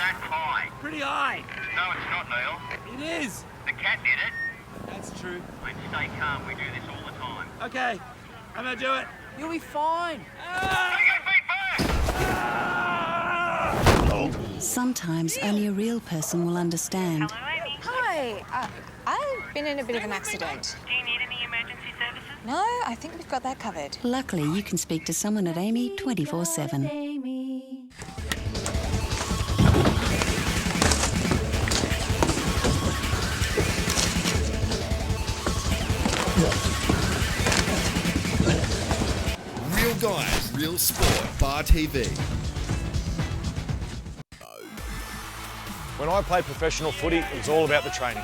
that high? Pretty high. No, it's not, Neil. It is. The cat did it. That's true. Mate, stay calm. We do this all the time. Okay, I'm gonna do it. You'll be fine. Ah! Take your feet back! Ah! Sometimes only a real person will understand. Hello, Amy. Hi. I've been in a bit of an accident. Do you need any emergency services? No, I think we've got that covered. Luckily, you can speak to someone at AAMI 24/7. Real Guys, Real Sport, Bar TV. When I played professional footy, it was all about the training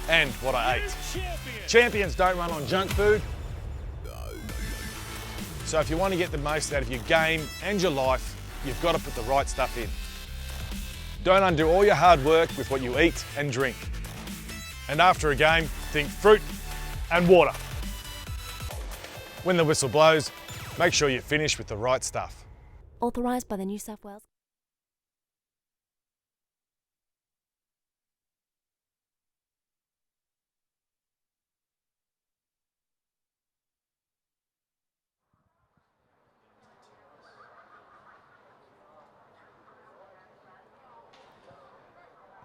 and what I ate. Champions don't run on junk food. So if you want to get the most out of your game and your life, you've got to put the right stuff in. Don't undo all your hard work with what you eat and drink. And after a game, think fruit and water. When the whistle blows, make sure you finish with the right stuff. Authorised by the New South Wales.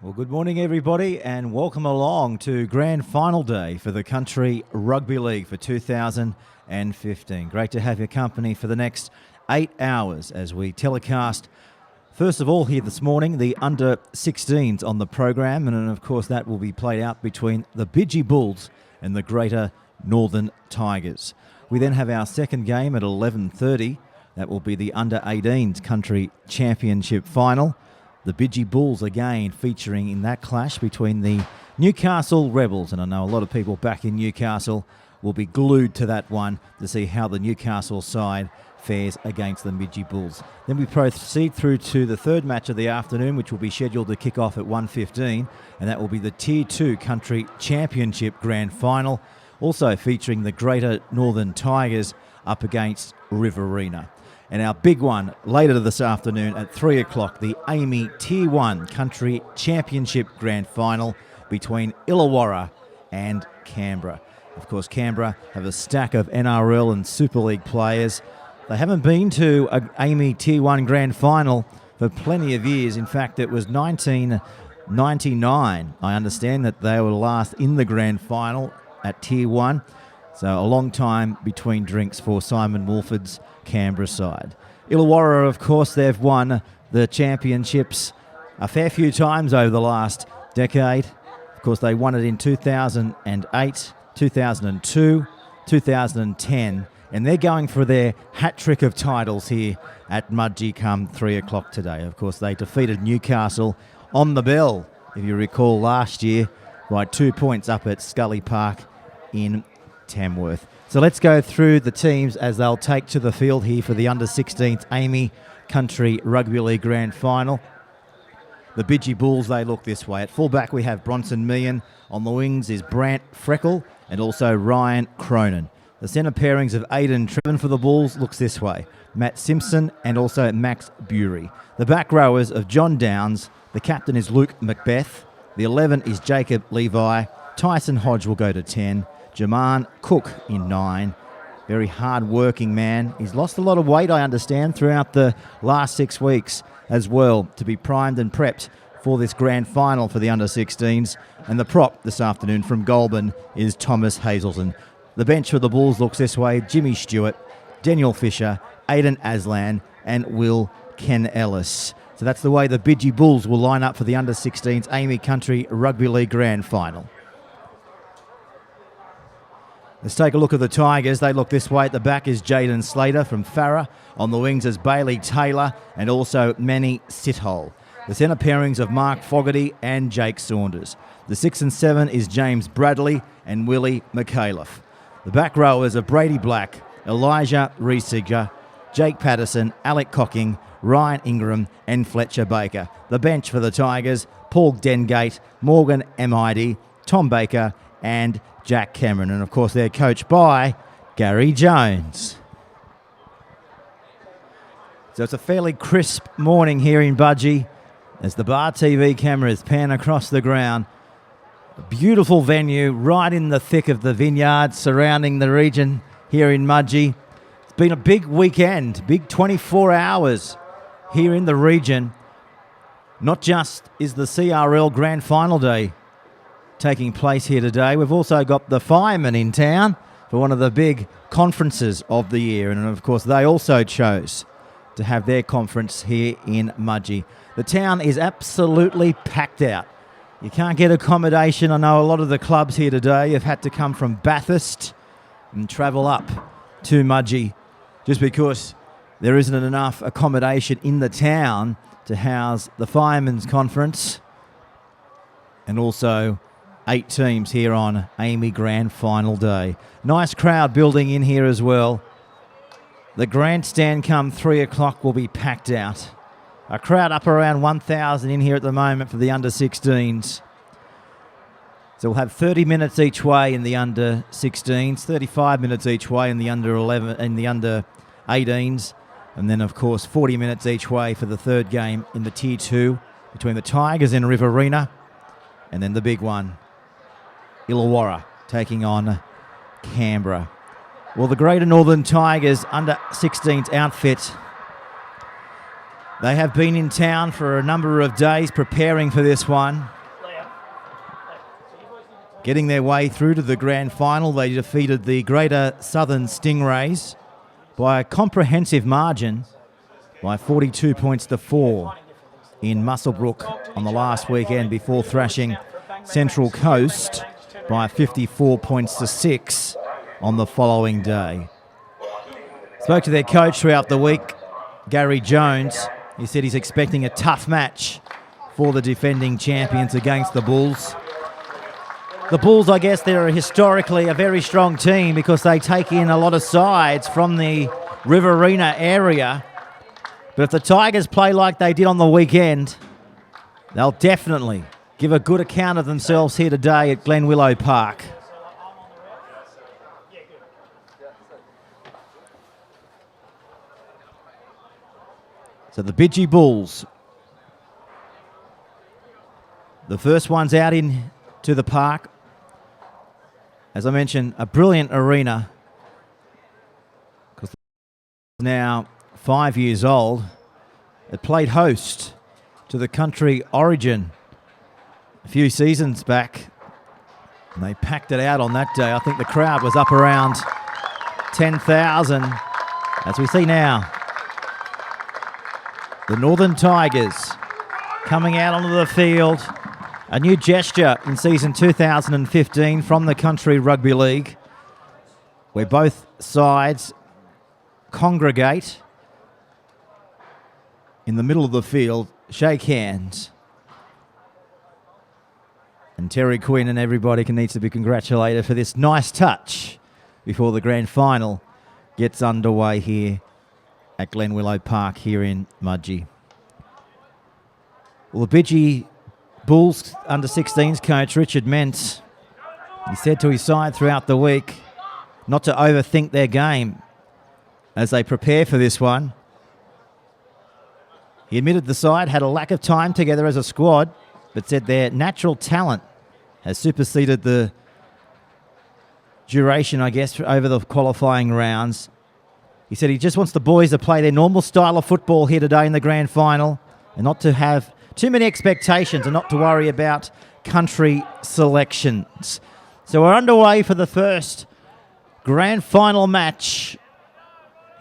Well, good morning, everybody, and welcome along to Grand Final Day for the Country Rugby League for 2015. Great to have your company for the next 8 hours as we telecast, first of all, here this morning, the under-16s on the program, and of course that will be played out between the Bidgee Bulls and the Greater Northern Tigers. We then have our second game at 11:30. That will be the under-18s Country Championship Final. The Bidgee Bulls again featuring in that clash between the Newcastle Rebels. And I know a lot of people back in Newcastle will be glued to that one to see how the Newcastle side fares against the Bidgee Bulls. Then we proceed through to the third match of the afternoon, which will be scheduled to kick off at 1:15. And that will be the Tier 2 Country Championship Grand Final, also featuring the Greater Northern Tigers up against Riverina. And our big one later this afternoon at 3 o'clock, the AAMI Tier 1 Country Championship Grand Final between Illawarra and Canberra. Of course, Canberra have a stack of NRL and Super League players. They haven't been to an AAMI Tier 1 Grand Final for plenty of years. In fact, it was 1999. I understand that they were last in the Grand Final at Tier 1. So a long time between drinks for Simon Wolford's Canberra side. Illawarra, of course, they've won the championships a fair few times over the last decade. Of course, they won it in 2008, 2002, 2010, and they're going for their hat-trick of titles here at Bidgee come 3 o'clock today. Of course, they defeated Newcastle on the bell, if you recall, last year by 2 points up at Scully Park in Tamworth. So let's go through the teams as they'll take to the field here for the under-16th AAMI Country Rugby League Grand Final. The Bidgee Bulls, they look this way. At fullback, we have Bronson Meehan. On the wings is Brant Freckle and also Ryan Cronin. The centre pairings of Aidan Trevin for the Bulls looks this way. Matt Simpson and also Max Bury. The back rowers of John Downs. The captain is Luke Macbeth. The 11 is Jacob Levi. Tyson Hodge will go to 10. Jaman Cook in 9. Very hard-working man. He's lost a lot of weight, I understand, throughout the last 6 weeks as well to be primed and prepped for this grand final for the under-16s. And the prop this afternoon from Goulburn is Thomas Hazelton. The bench for the Bulls looks this way. Jimmy Stewart, Daniel Fisher, Aidan Aslan and Will Ken Ellis. So that's the way the Bidgee Bulls will line up for the under-16s AAMI Country Rugby League Grand Final. Let's take a look at the Tigers. They look this way. At the back is Jaden Slater from Farah. On the wings is Bailey Taylor and also Manny Sithole. The centre pairings of Mark Fogarty and Jake Saunders. The 6 and 7 is James Bradley and Willie McAuliffe. The back rowers are Brady Black, Elijah Reesiger, Jake Patterson, Alec Cocking, Ryan Ingram and Fletcher Baker. The bench for the Tigers, Paul Dengate, Morgan Emidi, Tom Baker and Jack Cameron. And of course they're coached by Gary Jones. So it's a fairly crisp morning here in Bidgee. as the Bar TV cameras pan across the ground. A beautiful venue right in the thick of the vineyards surrounding the region here in Mudgee. It's been a big weekend, big 24 hours here in the region. Not just is the CRL Grand Final Day taking place here today, we've also got the firemen in town for one of the big conferences of the year. And of course, they also chose to have their conference here in Mudgee. The town is absolutely packed out. You can't get accommodation. I know a lot of the clubs here today have had to come from Bathurst and travel up to Mudgee just because there isn't enough accommodation in the town to house the Firemen's Conference and also 8 teams here on AAMI Grand Final Day. Nice crowd building in here as well. The grandstand come 3 o'clock will be packed out. A crowd up around 1,000 in here at the moment for the under-16s. So we'll have 30 minutes each way in the under-16s, 35 minutes each way in the under-11 and the under-18s, and then of course 40 minutes each way for the third game in the Tier 2 between the Tigers and Riverina, and then the big one, Illawarra taking on Canberra. Well, the Greater Northern Tigers under-16s outfit, they have been in town for a number of days preparing for this one. Getting their way through to the grand final, they defeated the Greater Southern Stingrays by a comprehensive margin by 42 points to 4 in Muswellbrook on the last weekend before thrashing Central Coast by 54 points to 6 on the following day. Spoke to their coach throughout the week, Gary Jones. He said he's expecting a tough match for the defending champions against the Bulls. The Bulls, I guess, they're historically a very strong team because they take in a lot of sides from the Riverina area. But if the Tigers play like they did on the weekend, they'll definitely give a good account of themselves here today at Glenwillow Park. So the Bidgee Bulls, the first one's out into the park. As I mentioned, a brilliant arena because it's now 5 years old. It played host to the Country Origin a few seasons back, and they packed it out on that day. I think the crowd was up around 10,000, as we see now. The Northern Tigers coming out onto the field. A new gesture in season 2015 from the Country Rugby League, where both sides congregate in the middle of the field, shake hands. And Terry Quinn and everybody needs to be congratulated for this nice touch before the grand final gets underway here at Glenwillow Park here in Mudgee. Well, the Bidgee Bulls under-16s coach Richard Mentz, he said to his side throughout the week not to overthink their game as they prepare for this one. He admitted the side had a lack of time together as a squad, but said their natural talent has superseded the duration, I guess, over the qualifying rounds. He said he just wants the boys to play their normal style of football here today in the grand final and not to have too many expectations and not to worry about country selections. So we're underway for the first grand final match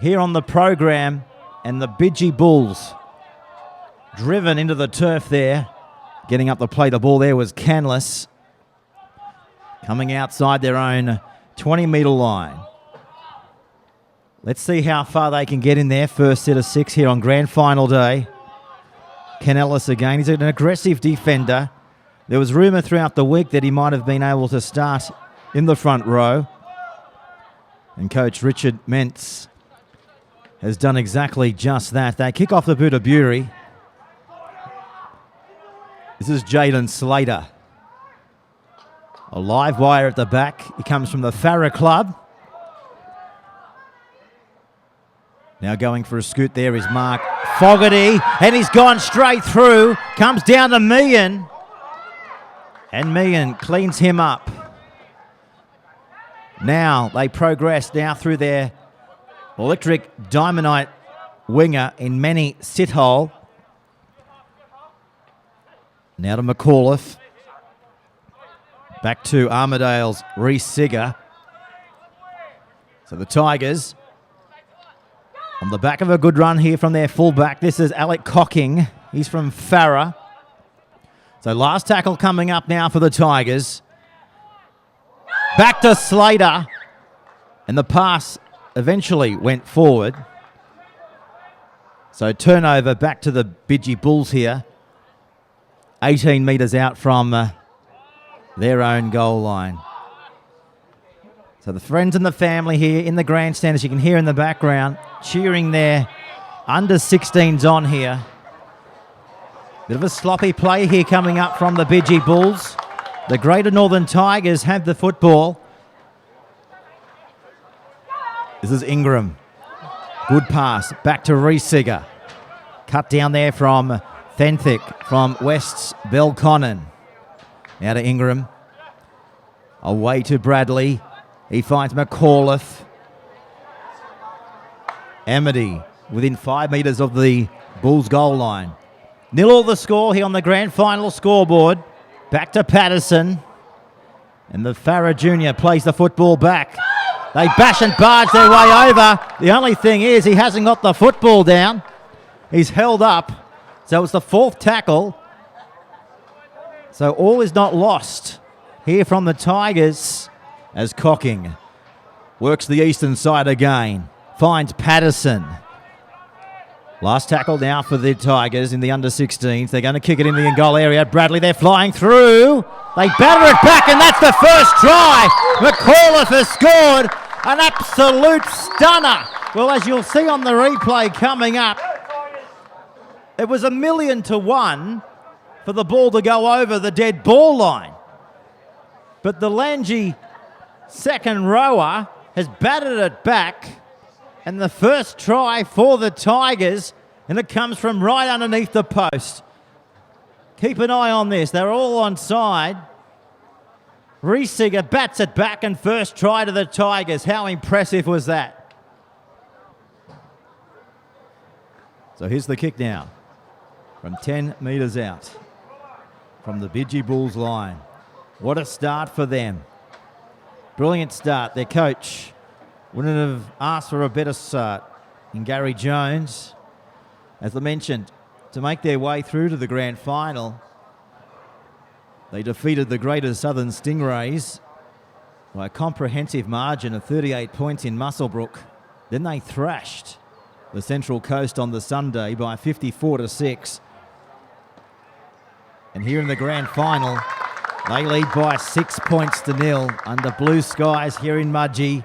here on the program, and the Bidgee Bulls driven into the turf there. Getting up to play the ball there was Canless, coming outside their own 20-metre line. Let's see how far they can get in their first set of 6 here on grand final day. Canellis again. He's an aggressive defender. There was rumour throughout the week that he might have been able to start in the front row. And coach Richard Mentz has done exactly just that. They kick off the Bootabury. This is Jaden Slater. A live wire at the back. He comes from the Farrer Club. Now going for a scoot there is Mark Fogarty, and he's gone straight through, comes down to Meehan, and Meehan cleans him up. Now they progress now through their electric Diamondite winger in Manny Sithole. Now to McAuliffe. Back to Armadale's Reece Sigger. So the Tigers on the back of a good run here from their fullback. This is Alec Cocking. He's from Farrer. So last tackle coming up now for the Tigers. Back to Slater. And the pass eventually went forward. So turnover back to the Bidgee Bulls here. 18 metres out from their own goal line. So the friends and the family here in the grandstand, as you can hear in the background, cheering their under-16s on here. Bit of a sloppy play here coming up from the Bidgee Bulls. The Greater Northern Tigers have the football. This is Ingram. Good pass. Back to Reece Sigger. Cut down there from Thenthick from West's Belconnen. Now to Ingram. Away to Bradley. He finds McAuliffe. Amity within 5 metres of the Bulls goal line. 0-0 the score here on the grand final scoreboard. Back to Patterson. And the Farrer Junior plays the football back. They bash and barge their way over. The only thing is he hasn't got the football down. He's held up. So it's the fourth tackle. So all is not lost here from the Tigers as Cocking works the eastern side again. Finds Patterson. Last tackle now for the Tigers in the under-16s. They're going to kick it in the goal area. Bradley, they're flying through. They batter it back, and that's the first try. McAuliffe has scored an absolute stunner. Well, as you'll see on the replay coming up, it was 1,000,000 to 1 for the ball to go over the dead ball line. But the Langy second rower has batted it back. And the first try for the Tigers, and it comes from right underneath the post. Keep an eye on this. They're all on side. Reece Sigger bats it back, and first try to the Tigers. How impressive was that? So here's the kick now from 10 metres out from the Bidgee Bulls line. What a start for them. Brilliant start. Their coach wouldn't have asked for a better start in Gary Jones. As I mentioned, to make their way through to the grand final, they defeated the Greater Southern Stingrays by a comprehensive margin of 38 points in Muswellbrook. Then they thrashed the Central Coast on the Sunday by 54-6. And here in the grand final, they lead by 6 points to 0 under blue skies here in Mudgee.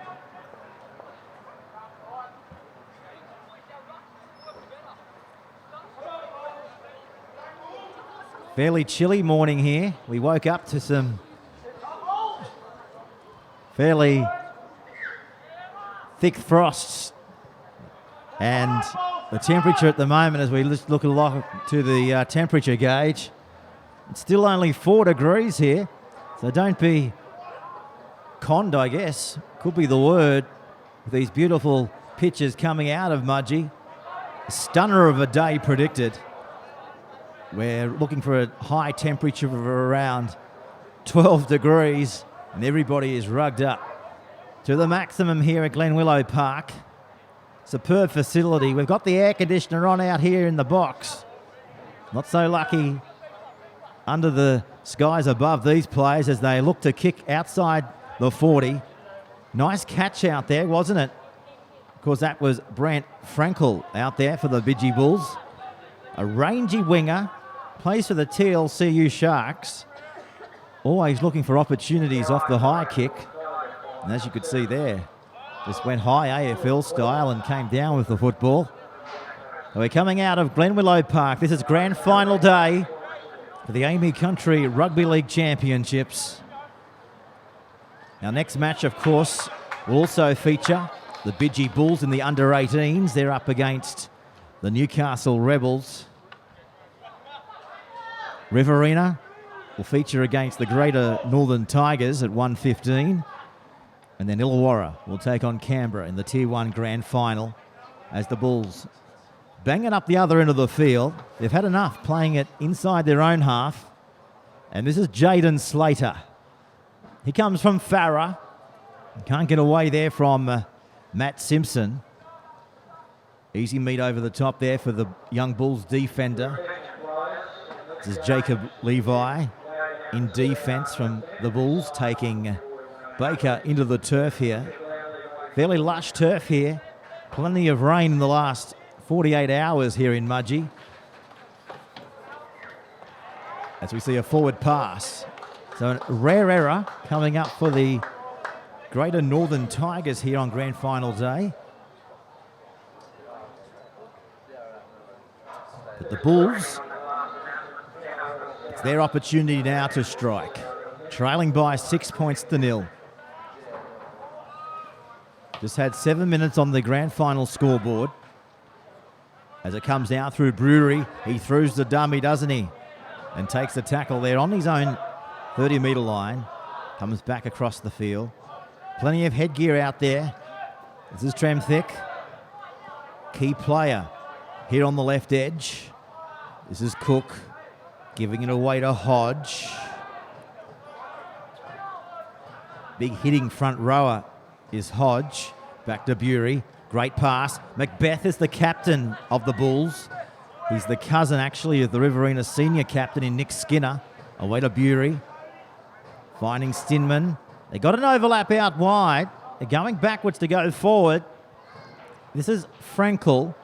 Fairly chilly morning here. We woke up to some fairly thick frosts. And the temperature at the moment, as we look to the temperature gauge, it's still only 4 degrees here. So don't be conned, I guess. Could be the word. With these beautiful pictures coming out of Mudgee. A stunner of a day predicted. We're looking for a high temperature of around 12 degrees, and everybody is rugged up to the maximum here at Glenwillow Park. Superb facility. We've got the air conditioner on out here in the box. Not so lucky under the skies above these players as they look to kick outside the 40. Nice catch out there, wasn't it? Of course, that was Brant Frankel out there for the Bidgee Bulls. A rangy winger. Plays for the TLCU Sharks. Always looking for opportunities off the high kick. And as you could see there, just went high AFL style and came down with the football. So we're coming out of Glenwillow Park. This is grand final day for the AAMI Country Rugby League Championships. Our next match, of course, will also feature the Bidgee Bulls in the under-18s. They're up against the Newcastle Rebels. Riverina will feature against the Greater Northern Tigers at 1:15. And then Illawarra will take on Canberra in the Tier 1 Grand Final as the Bulls banging up the other end of the field. They've had enough playing it inside their own half. And this is Jaden Slater. He comes from Farah. Can't get away there from Matt Simpson. Easy meet over the top there for the young Bulls defender. This is Jacob Levi in defence from the Bulls, taking Baker into the turf here. Fairly lush turf here. Plenty of rain in the last 48 hours here in Mudgee. As we see a forward pass. So a rare error coming up for the Greater Northern Tigers here on Grand Final day. But the Bulls, it's their opportunity now to strike. Trailing by 6 points to 0. Just had 7 minutes on the Grand Final scoreboard. As it comes out through Brewery, he throws the dummy, doesn't he? And takes the tackle there on his own 30-metre line. Comes back across the field. Plenty of headgear out there. This is Tremthick. Key player here on the left edge. This is Cook giving it away to Hodge. Big hitting front rower is Hodge. Back to Bury. Great pass. Macbeth is the captain of the Bulls. He's the cousin, actually, of the Riverina senior captain in Nick Skinner. Away to Bury. Finding Stinman. They got an overlap out wide. They're going backwards to go forward. This is Frankel,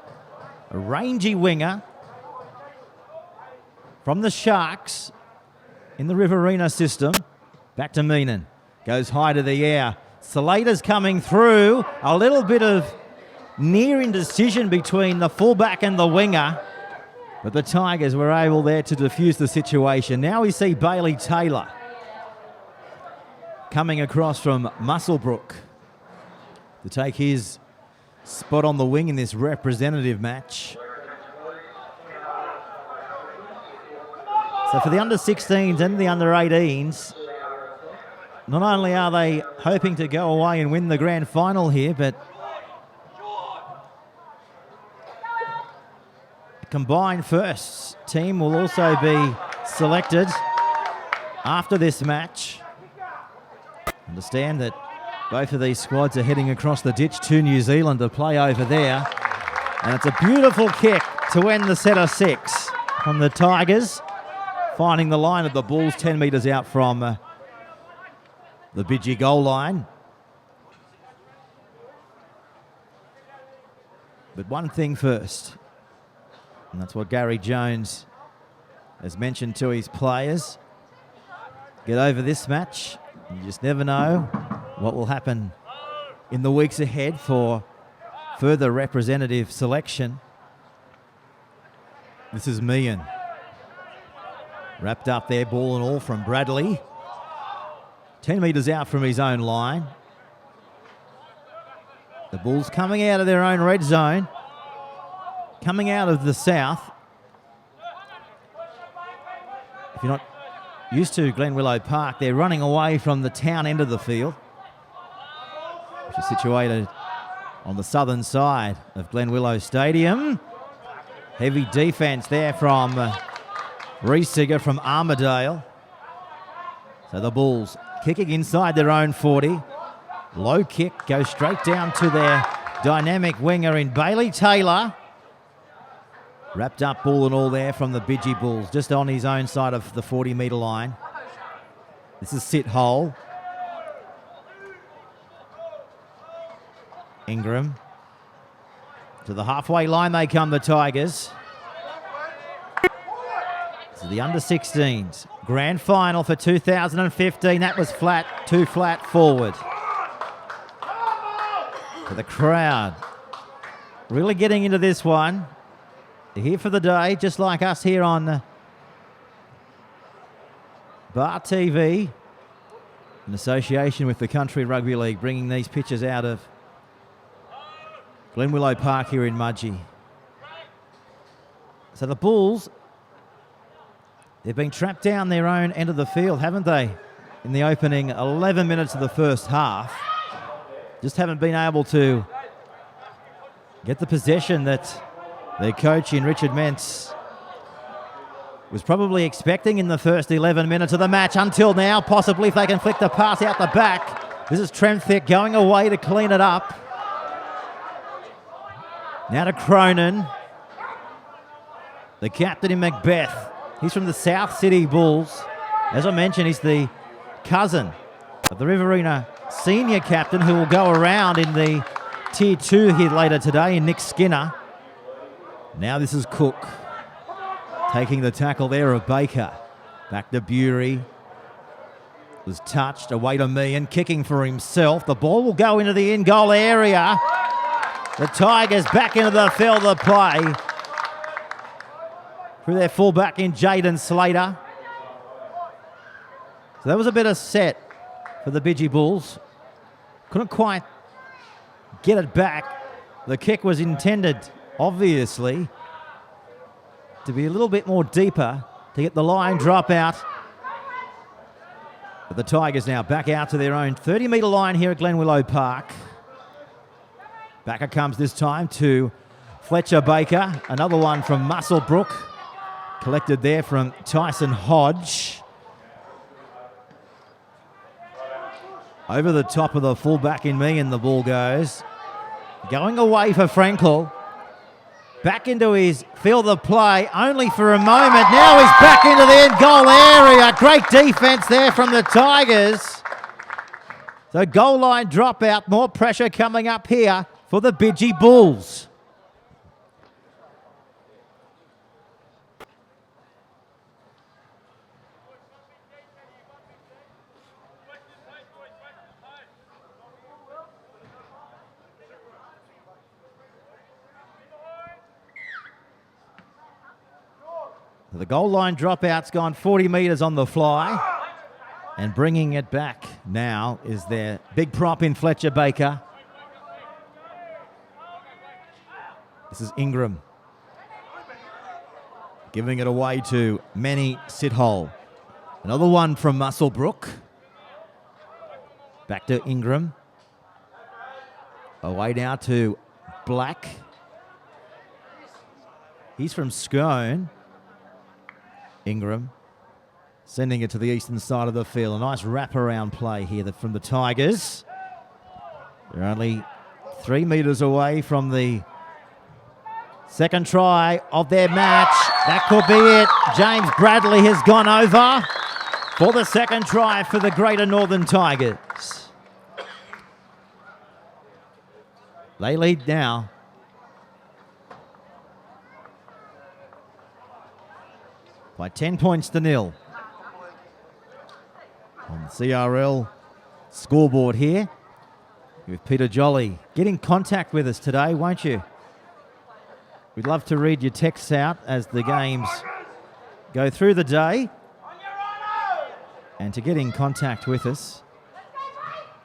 a rangy winger from the Sharks in the Riverina system. Back to Meenan. Goes high to the air. Slater's coming through. A little bit of near indecision between the fullback and the winger. But the Tigers were able there to defuse the situation. Now we see Bailey Taylor coming across from Musselbrook to take his spot on the wing in this representative match. So for the under-16s and the under-18s, not only are they hoping to go away and win the grand final here, but the combined firsts team will also be selected after this match. Understand that both of these squads are heading across the ditch to New Zealand to play over there. And it's a beautiful kick to end the set of 6 from the Tigers, finding the line of the Bulls 10 metres out from the Bidgee goal line. But one thing first, and that's what Gary Jones has mentioned to his players. Get over this match. You just never know what will happen in the weeks ahead for further representative selection. This is Meehan. Wrapped up there, ball and all from Bradley. 10 metres out from his own line. The Bulls coming out of their own red zone. Coming out of the south. If you're not used to Glenwillow Park, they're running away from the town end of the field, which is situated on the southern side of Glenwillow Stadium. Heavy defence there from Reesiger from Armidale. So the Bulls kicking inside their own 40. Low kick goes straight down to their dynamic winger in Bailey Taylor. Wrapped up ball and all there from the Bidgee Bulls, just on his own side of the 40-metre line. This is Sit Hole. Ingram. To the halfway line they come, the Tigers. So the under-16s. Grand final for 2015. That was flat, too flat forward. For the crowd. Really getting into this one. They're here for the day, just like us here on Bar TV, in association with the Country Rugby League, bringing these pictures out of Glenwillow Park here in Mudgee. So the Bulls, they've been trapped down their own end of the field, haven't they? In the opening 11 minutes of the first half. Just haven't been able to get the possession that their coach in Richard Mentz was probably expecting in the first 11 minutes of the match until now. Possibly if they can flick the pass out the back. This is Tremthick going away to clean it up. Now to Cronin. The captain in Macbeth. He's from the South City Bulls. As I mentioned, he's the cousin of the Riverina senior captain who will go around in the Tier 2 here later today in Nick Skinner. Now this is Cook. Taking the tackle there of Baker. Back to Bury. Was touched, away to Meehan, kicking for himself. The ball will go into the in-goal area. The Tigers back into the field of play. Through their fullback in Jaden Slater. So that was a bit of set for the Bidgee Bulls. Couldn't quite get it back. The kick was intended, obviously, to be a little bit more deeper to get the line drop out. But the Tigers now back out to their own 30-metre line here at Glenwillow Park. Backer comes this time to Fletcher Baker. Another one from Musselbrook. Collected there from Tyson Hodge. Over the top of the fullback in Meehan, the ball goes. Going away for Frankel. Back into his field of play, only for a moment. Now he's back into the end goal area. Great defense there from the Tigers. So goal line dropout, more pressure coming up here for the Bidgee Bulls. The goal line dropout's gone 40 metres on the fly. And bringing it back now is their big prop in Fletcher Baker. This is Ingram. Giving it away to Manny Sithole. Another one from Musselbrook. Back to Ingram. Away now to Black. He's from Scone. Ingram sending it to the eastern side of the field. A nice wraparound play here from the Tigers. They're only 3 metres away from the second try of their match. That could be it. James Bradley has gone over for the second try for the Greater Northern Tigers. They lead now. By 10 points to 0. On the CRL scoreboard here with Peter Jolly. Get in contact with us today, won't you? We'd love to read your texts out as the games go through the day. And to get in contact with us,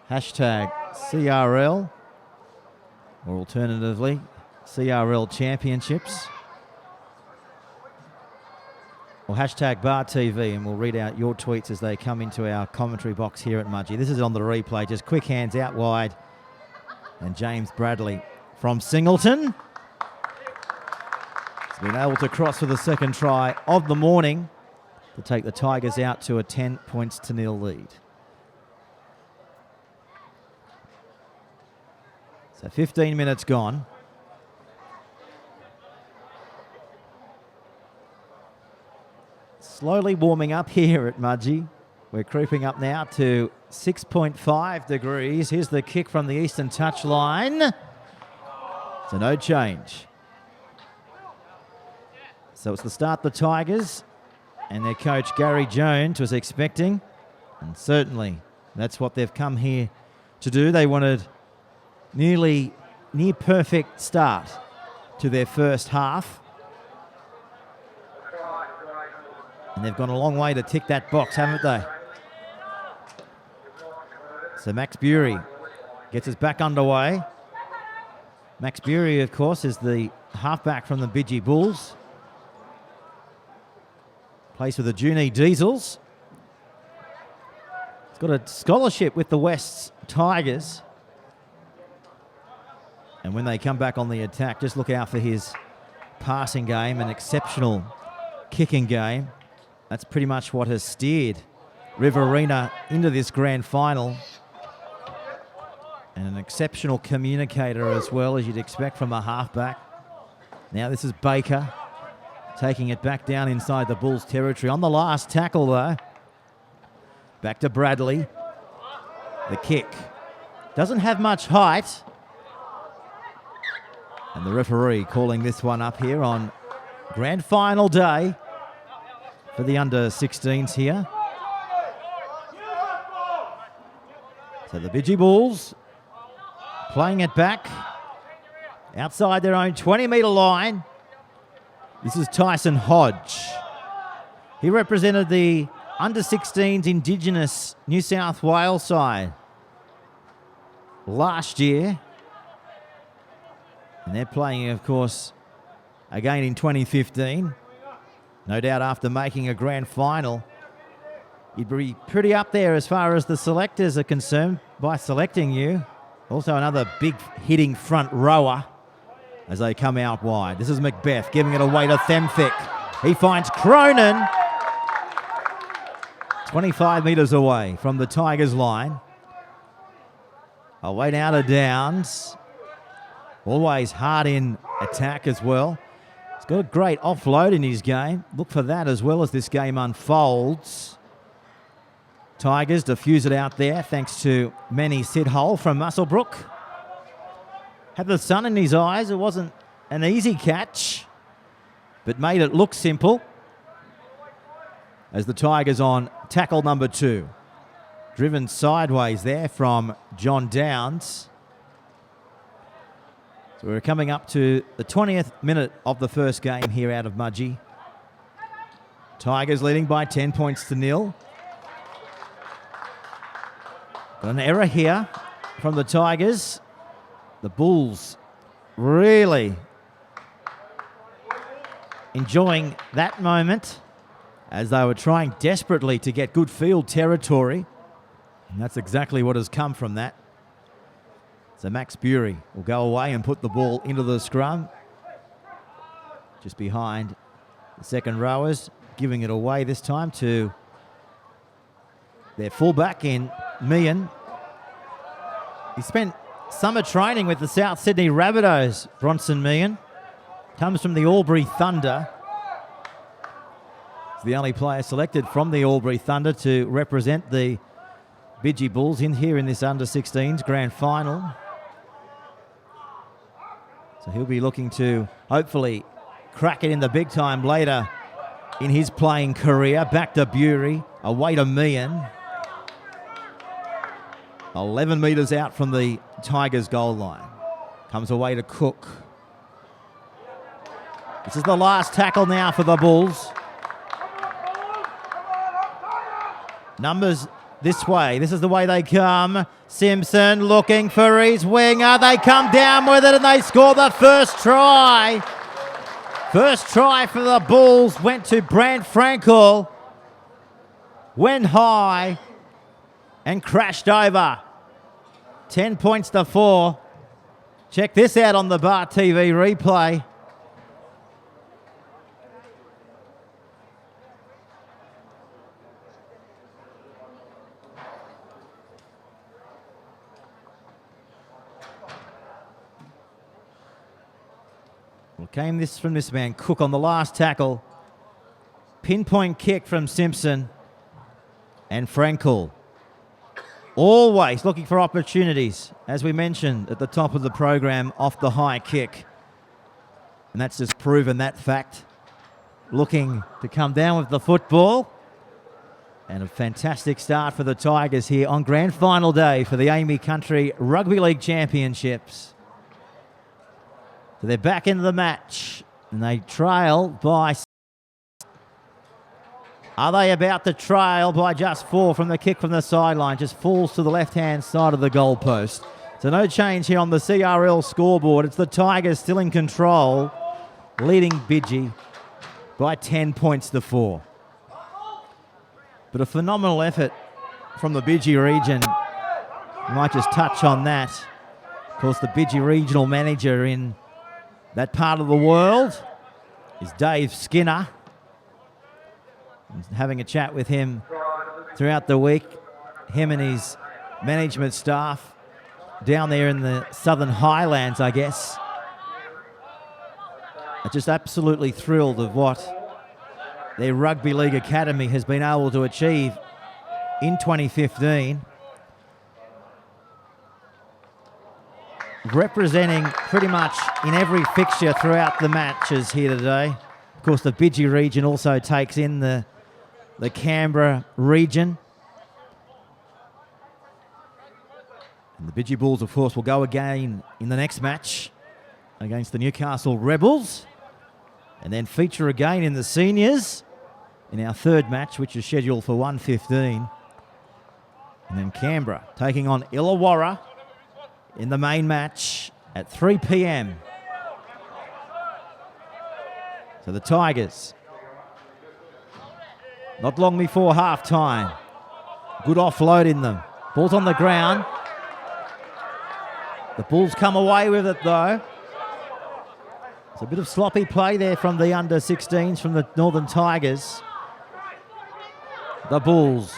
hashtag CRL, or alternatively, CRL Championships. Or hashtag Bar TV, and we'll read out your tweets as they come into our commentary box here at Mudgee. This is on the replay, just quick hands out wide. And James Bradley from Singleton has been able to cross for the second try of the morning to take the Tigers out to a 10 points to 0 lead. So 15 minutes gone. Slowly warming up here at Mudgee. We're creeping up now to 6.5 degrees. Here's the kick from the eastern touchline. So no change. So it's the start the Tigers and their coach Gary Jones was expecting. And certainly that's what they've come here to do. They wanted near perfect start to their first half. And they've gone a long way to tick that box, haven't they? So Max Bury gets us back underway. Max Bury, of course, is the halfback from the Bidgee Bulls. Plays for the Junee Diesels. He's got a scholarship with the Wests Tigers. And when they come back on the attack, just look out for his passing game, an exceptional kicking game. That's pretty much what has steered Riverina into this grand final. And an exceptional communicator as well, as you'd expect from a halfback. Now this is Baker taking it back down inside the Bulls' territory. On the last tackle, though, back to Bradley. The kick doesn't have much height. And the referee calling this one up here on grand final day for the under-16s here. So the Bidgee Bulls playing it back outside their own 20-metre line. This is Tyson Hodge. He represented the under-16s Indigenous New South Wales side last year. And they're playing, of course, again in 2015. No doubt after making a grand final, you'd be pretty up there as far as the selectors are concerned by selecting you. Also another big hitting front rower as they come out wide. This is Macbeth giving it away to Themthick. He finds Cronin 25 metres away from the Tigers line. Away now to Downs. Always hard in attack as well. He's got a great offload in his game. Look for that as well as this game unfolds. Tigers diffuse it out there thanks to Manny Sidhull from Muswellbrook. Had the sun in his eyes. It wasn't an easy catch, but made it look simple. As the Tigers on tackle number 2. Driven sideways there from John Downs. So we're coming up to the 20th minute of the first game here out of Mudgee. Tigers leading by 10 points to 0. Got an error here from the Tigers. The Bulls really enjoying that moment as they were trying desperately to get good field territory. And that's exactly what has come from that. So Max Bury will go away and put the ball into the scrum. Just behind the second rowers, giving it away this time to their fullback in Meehan. He spent summer training with the South Sydney Rabbitohs, Bronson Meehan. Comes from the Albury Thunder. He's the only player selected from the Albury Thunder to represent the Bidgee Bulls in here in this under-16s grand final. So he'll be looking to hopefully crack it in the big time later in his playing career. Back to Bury, away to Meehan. 11 metres out from the Tigers' goal line. Comes away to Cook. This is the last tackle now for the Bulls. Numbers this way. This is the way they come. Simpson looking for his winger. They come down with it and they score the first try. First try for the Bulls went to Brant Frankel. Went high and crashed over. 10 points to 4. Check this out on the Bar TV replay. Well, came this from this man, Cook, on the last tackle. Pinpoint kick from Simpson and Frankel. Always looking for opportunities, as we mentioned at the top of the program, off the high kick. And that's just proven that fact. Looking to come down with the football. And a fantastic start for the Tigers here on grand final day for the AAMI Country Rugby League Championships. So they're back into the match, and they trail by... Are they about to trail by just 4 from the kick from the sideline? Just falls to the left-hand side of the goalpost. So no change here on the CRL scoreboard. It's the Tigers still in control, leading Bidgee by 10 points to 4. But a phenomenal effort from the Bidgee region. We might just touch on that. Of course, the Bidgee regional manager in that part of the world is Dave Skinner. Having a chat with him throughout the week, him and his management staff down there in the Southern Highlands, I guess, are just absolutely thrilled of what their Rugby League Academy has been able to achieve in 2015. Representing pretty much in every fixture throughout the matches here today. Of course, the Bidgee region also takes in the Canberra region. And the Bidgee Bulls, of course, will go again in the next match against the Newcastle Rebels, and then feature again in the seniors in our third match, which is scheduled for 1:15. And then Canberra taking on Illawarra in the main match at 3 p.m. So the Tigers, not long before half-time. Good offload in them. Ball's on the ground. The Bulls come away with it, though. It's a bit of sloppy play there from the under-16s from the Northern Tigers. The Bulls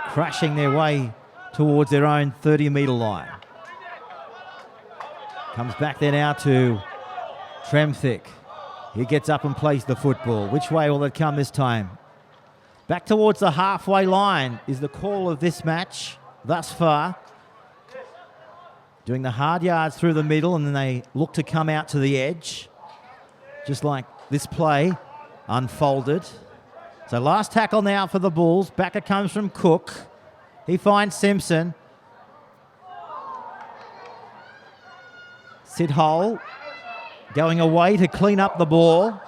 crashing their way towards their own 30-metre line. Comes back there now to Tremthick. He gets up and plays the football. Which way will it come this time? Back towards the halfway line is the call of this match thus far. Doing the hard yards through the middle, and then they look to come out to the edge, just like this play unfolded. So last tackle now for the Bulls. Back it comes from Cook. He finds Simpson. Sid Hole going away to clean up the ball.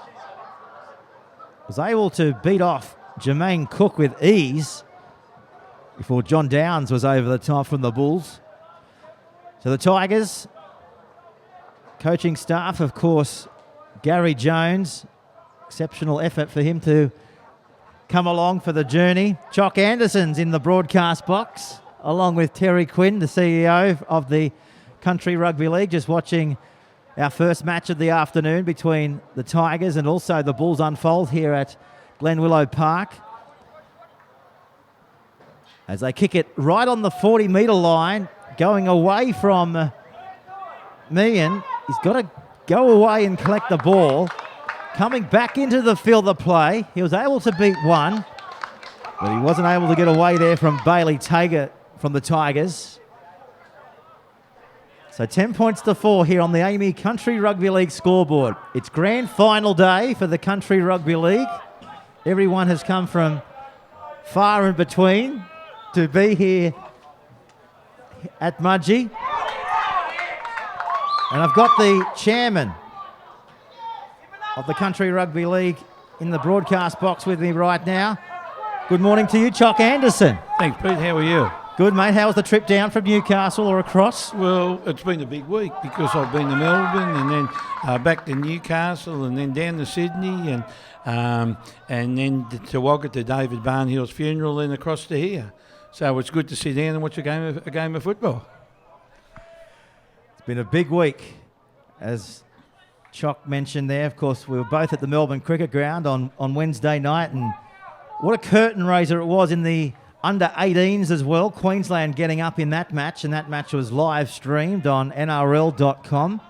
Was able to beat off Jermaine Cook with ease before John Downs was over the top from the Bulls. So the Tigers, coaching staff, of course, Gary Jones. Exceptional effort for him to come along for the journey. Chock Anderson's in the broadcast box, along with Terry Quinn, the CEO of the Country Rugby League, just watching our first match of the afternoon between the Tigers and also the Bulls unfold here at Glenwillow Park. As they kick it right on the 40-metre line, going away from Meehan. He's got to go away and collect the ball. Coming back into the field of play. He was able to beat one, but he wasn't able to get away there from Bailey Tager from the Tigers. So 10 points to 4 here on the AAMI Country Rugby League scoreboard. It's grand final day for the Country Rugby League. Everyone has come from far and between to be here at Mudgee. And I've got the chairman of the Country Rugby League in the broadcast box with me right now. Good morning to you, Chock Anderson. Thanks, Pete. How are you? Good, mate. How was the trip down from Newcastle or across? Well, it's been a big week because I've been to Melbourne and then back to Newcastle and then down to Sydney and then to Wagga to David Barnhill's funeral and across to here. So it's good to sit down and watch a game of football. It's been a big week, as Chock mentioned there. Of course, we were both at the Melbourne Cricket Ground on Wednesday night, and what a curtain raiser it was in the under-18s as well. Queensland getting up in that match, and that match was live streamed on NRL.com.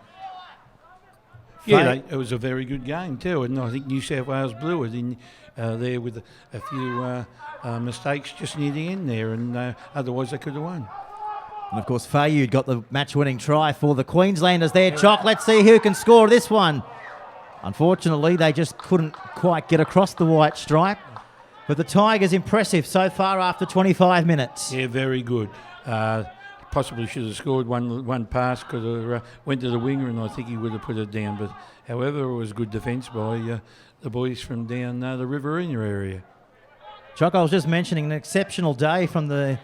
Yeah, it was a very good game too, and I think New South Wales blew it in there with a few mistakes just near the end there, and otherwise they could have won. And of course, Fayud got the match-winning try for the Queenslanders there. Chock, let's see who can score this one. Unfortunately, they just couldn't quite get across the white stripe. But the Tigers impressive so far after 25 minutes. Yeah, very good. Possibly should have scored one pass, could have went to the winger, and I think he would have put it down. But however, it was good defence by the boys from down the Riverina area. Chock, I was just mentioning an exceptional day from the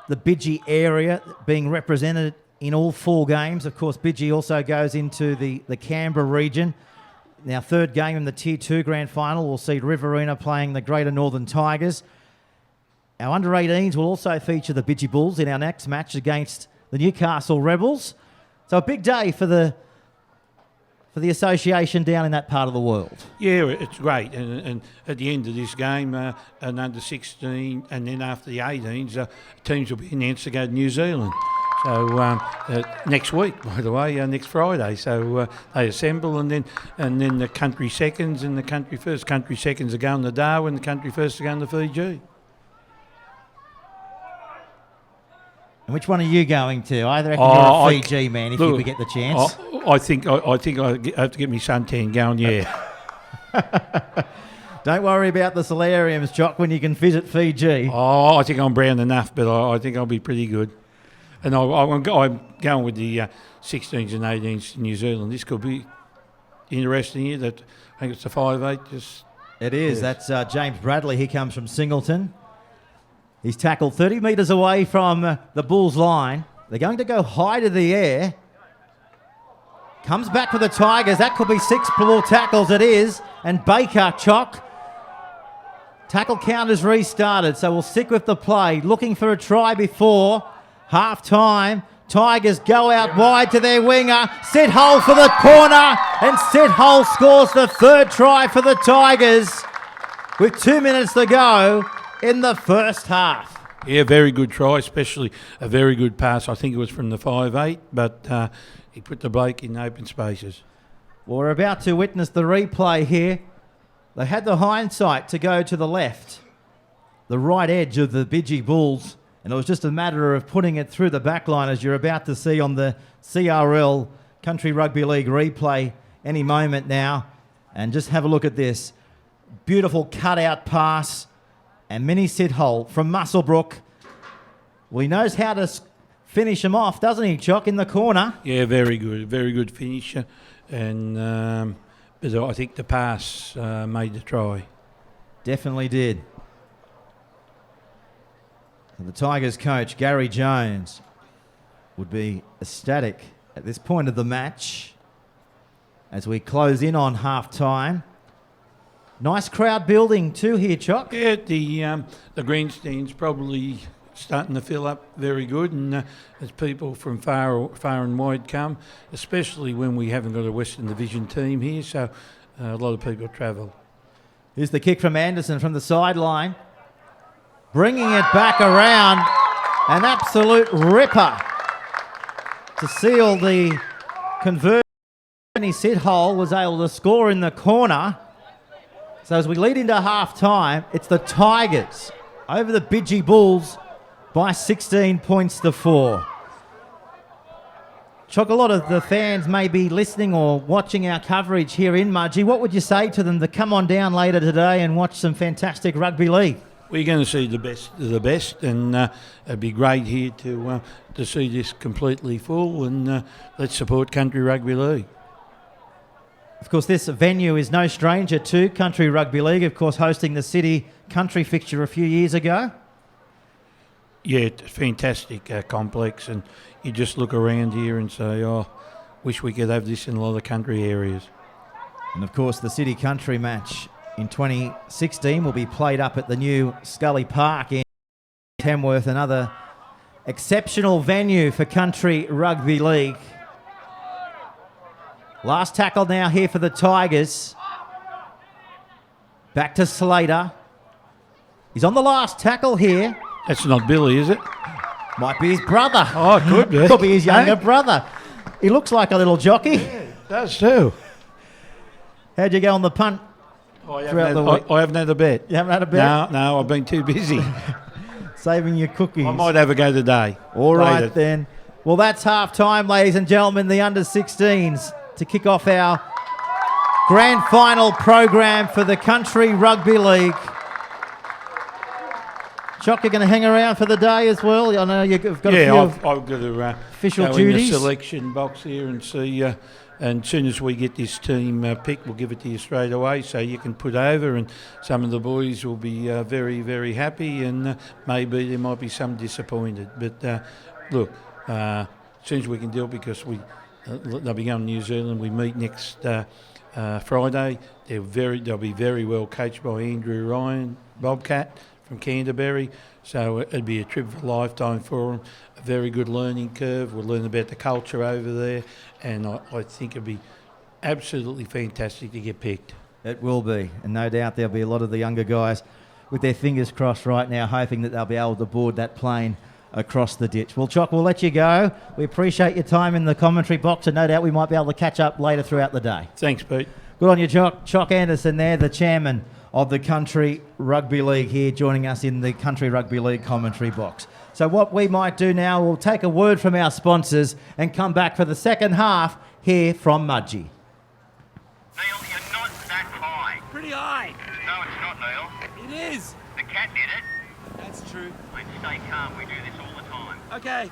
the Bidgee area being represented in all 4 games. Of course, Bidgee also goes into the Canberra region. Now, third game in the Tier 2 Grand Final will see Riverina playing the Greater Northern Tigers. Our under-18s will also feature the Bidgee Bulls in our next match against the Newcastle Rebels. So a big day for the association down in that part of the world. Yeah, it's great. And at the end of this game, an under-16 and then after the 18s, teams will be announced to go to New Zealand. So next week, by the way, next Friday. So they assemble and then the country seconds and the country first. Country seconds are going to Darwin, the country first are going to Fiji. And which one are you going to? I reckon you're a Fiji man if you get the chance. I think I have to get my suntan going, yeah. Don't worry about the solariums, Jock, when you can visit Fiji. I think I'm brown enough, but I think I'll be pretty good. And I'm going with the 16s and 18s to New Zealand. This could be interesting here. That I think it's a 5'8". It is. Yeah. That's James Bradley. He comes from Singleton. He's tackled 30 metres away from the Bulls line. They're going to go high to the air. Comes back for the Tigers. That could be 6 ball tackles. It is. And Baker, Chock. Tackle count is restarted, so we'll stick with the play. Looking for a try before half-time. Tigers go out wide to their winger. Sid Hull for the corner. And Sid Hull scores the 3rd try for the Tigers with 2 minutes to go in the first half. Yeah, very good try, especially a very good pass. I think it was from the 5'8", but he put the bloke in open spaces. Well, we're about to witness the replay here. They had the hindsight to go to the left, the right edge of the Bidgee Bulls, and it was just a matter of putting it through the back line, as you're about to see on the CRL Country Rugby League replay any moment now. And just have a look at this. Beautiful cutout pass. And Mini Sid Hull from Muswellbrook. Well, he knows how to finish him off, doesn't he, Chock, in the corner? Yeah, very good finisher. And but I think the pass made the try. Definitely did. And the Tigers coach, Gary Jones, would be ecstatic at this point of the match as we close in on half-time. Nice crowd building too here, Chock. Yeah, the grandstand's probably starting to fill up very good, and as people from far and wide come, especially when we haven't got a Western Division team here, so a lot of people travel. Here's the kick from Anderson from the sideline, bringing it back around, an absolute ripper to seal the conversion. Sid Hull was able to score in the corner. So as we lead into half-time, it's the Tigers over the Bidgee Bulls by 16 points to 4. Chock, a lot of the fans may be listening or watching our coverage here in Mudgee. What would you say to them to come on down later today and watch some fantastic rugby league? We're going to see the best of the best, and it'd be great here to see this completely full, and let's support Country Rugby League. Of course, this venue is no stranger to Country Rugby League, of course, hosting the City Country fixture a few years ago. Yeah, it's a fantastic complex, and you just look around here and say, wish we could have this in a lot of country areas. And, of course, the City Country match in 2016 will be played up at the new Scully Park in Tamworth, another exceptional venue for Country Rugby League. Last tackle now here for the Tigers. Back to Slater. He's on the last tackle here. That's not Billy, is it? Might be his brother. Oh, it could be. Could be his younger brother. He looks like a little jockey. Yeah, it does too. How'd you go on the punt throughout the week? I haven't had a bet. You haven't had a bet? No, I've been too busy. Saving your cookies. I might have a go today. All right then. Well, that's half-time, ladies and gentlemen, the under-16s to kick off our grand final program for the Country Rugby League. Chock, you're going to hang around for the day as well? I know you've got a few I've got to official go duties. in the selection box here and see and as soon as we get this team picked, we'll give it to you straight away so you can put over, and some of the boys will be very, very happy, and maybe there might be some disappointed. But look, as soon as we can do it, because they'll be going to New Zealand. We meet next Friday. They'll be very well coached by Andrew Ryan, Bobcat from Canterbury. So it'd be a trip of a lifetime for them. A very good learning curve. We'll learn about the culture over there, and I think it'd be absolutely fantastic to get picked. It will be, and no doubt there'll be a lot of the younger guys with their fingers crossed right now, hoping that they'll be able to board that plane across the ditch. Well, Chock, we'll let you go. We appreciate your time in the commentary box, and no doubt we might be able to catch up later throughout the day. Thanks, Pete. Good on you, Chock. Chock Anderson there, the chairman of the Country Rugby League here, joining us in the Country Rugby League commentary box. So what we might do now, we'll take a word from our sponsors and come back for the second half here from Bidgee. Neil, you're not that high. Pretty high. No, it's not, Neil. It is. The cat did it. That's true. Mate, stay calm. We do this all the time. Okay,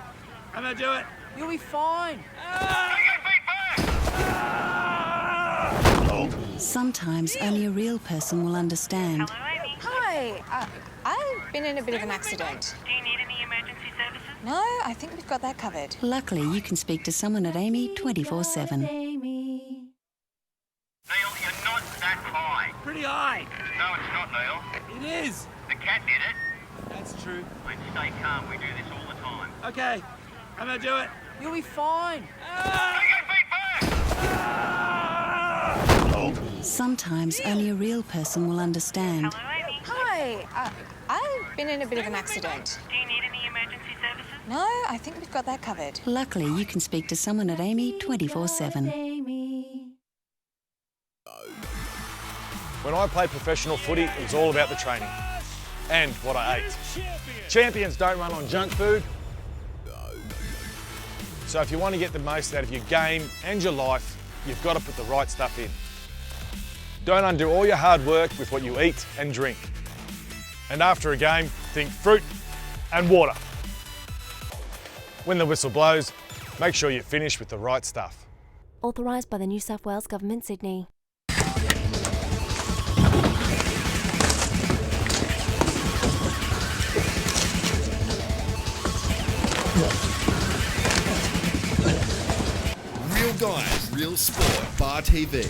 I'm gonna do it. You'll be fine. Get your feet back! Sometimes only a real person will understand. Hello, Amy. Hi. I've been in a bit of an accident. Do you need any emergency services? No, I think we've got that covered. Luckily, you can speak to someone at AAMI 24/7. Neil, you're not that high. Pretty high. No, it's not, Neil. It is. The cat did it. That's true. Mate, stay calm. We do this all the time. Okay, I'm gonna do it. You'll be fine. Get your feet back! Sometimes only a real person will understand. Hello, Amy. Hi. I've been in a bit of an accident. Do you need any emergency services? No, I think we've got that covered. Luckily, you can speak to someone at AAMI 24/7. When I played professional footy, it was all about the training and what I ate. Champions don't run on junk food. So if you want to get the most out of your game and your life, you've got to put the right stuff in. Don't undo all your hard work with what you eat and drink. And after a game, think fruit and water. When the whistle blows, make sure you finish with the right stuff. Authorised by the New South Wales Government, Sydney. Real guys, real sport. Bar TV.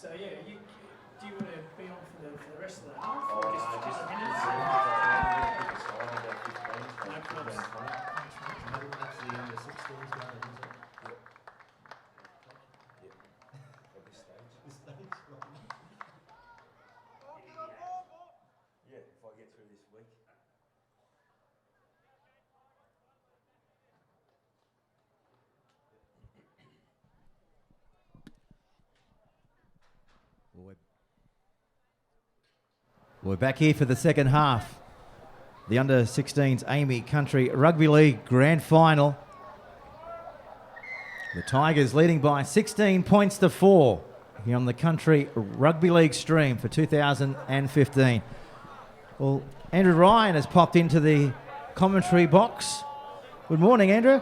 So yeah, do you want to be on for the rest of the half? Or just minutes? No problems. That's the under-16s one, isn't it? At this stage. Yeah, if I get through this week. We're back here for the second half. The under-16s AAMI Country Rugby League Grand Final. The Tigers leading by 16 points to 4 here on the Country Rugby League stream for 2015. Well, Andrew Ryan has popped into the commentary box. Good morning, Andrew.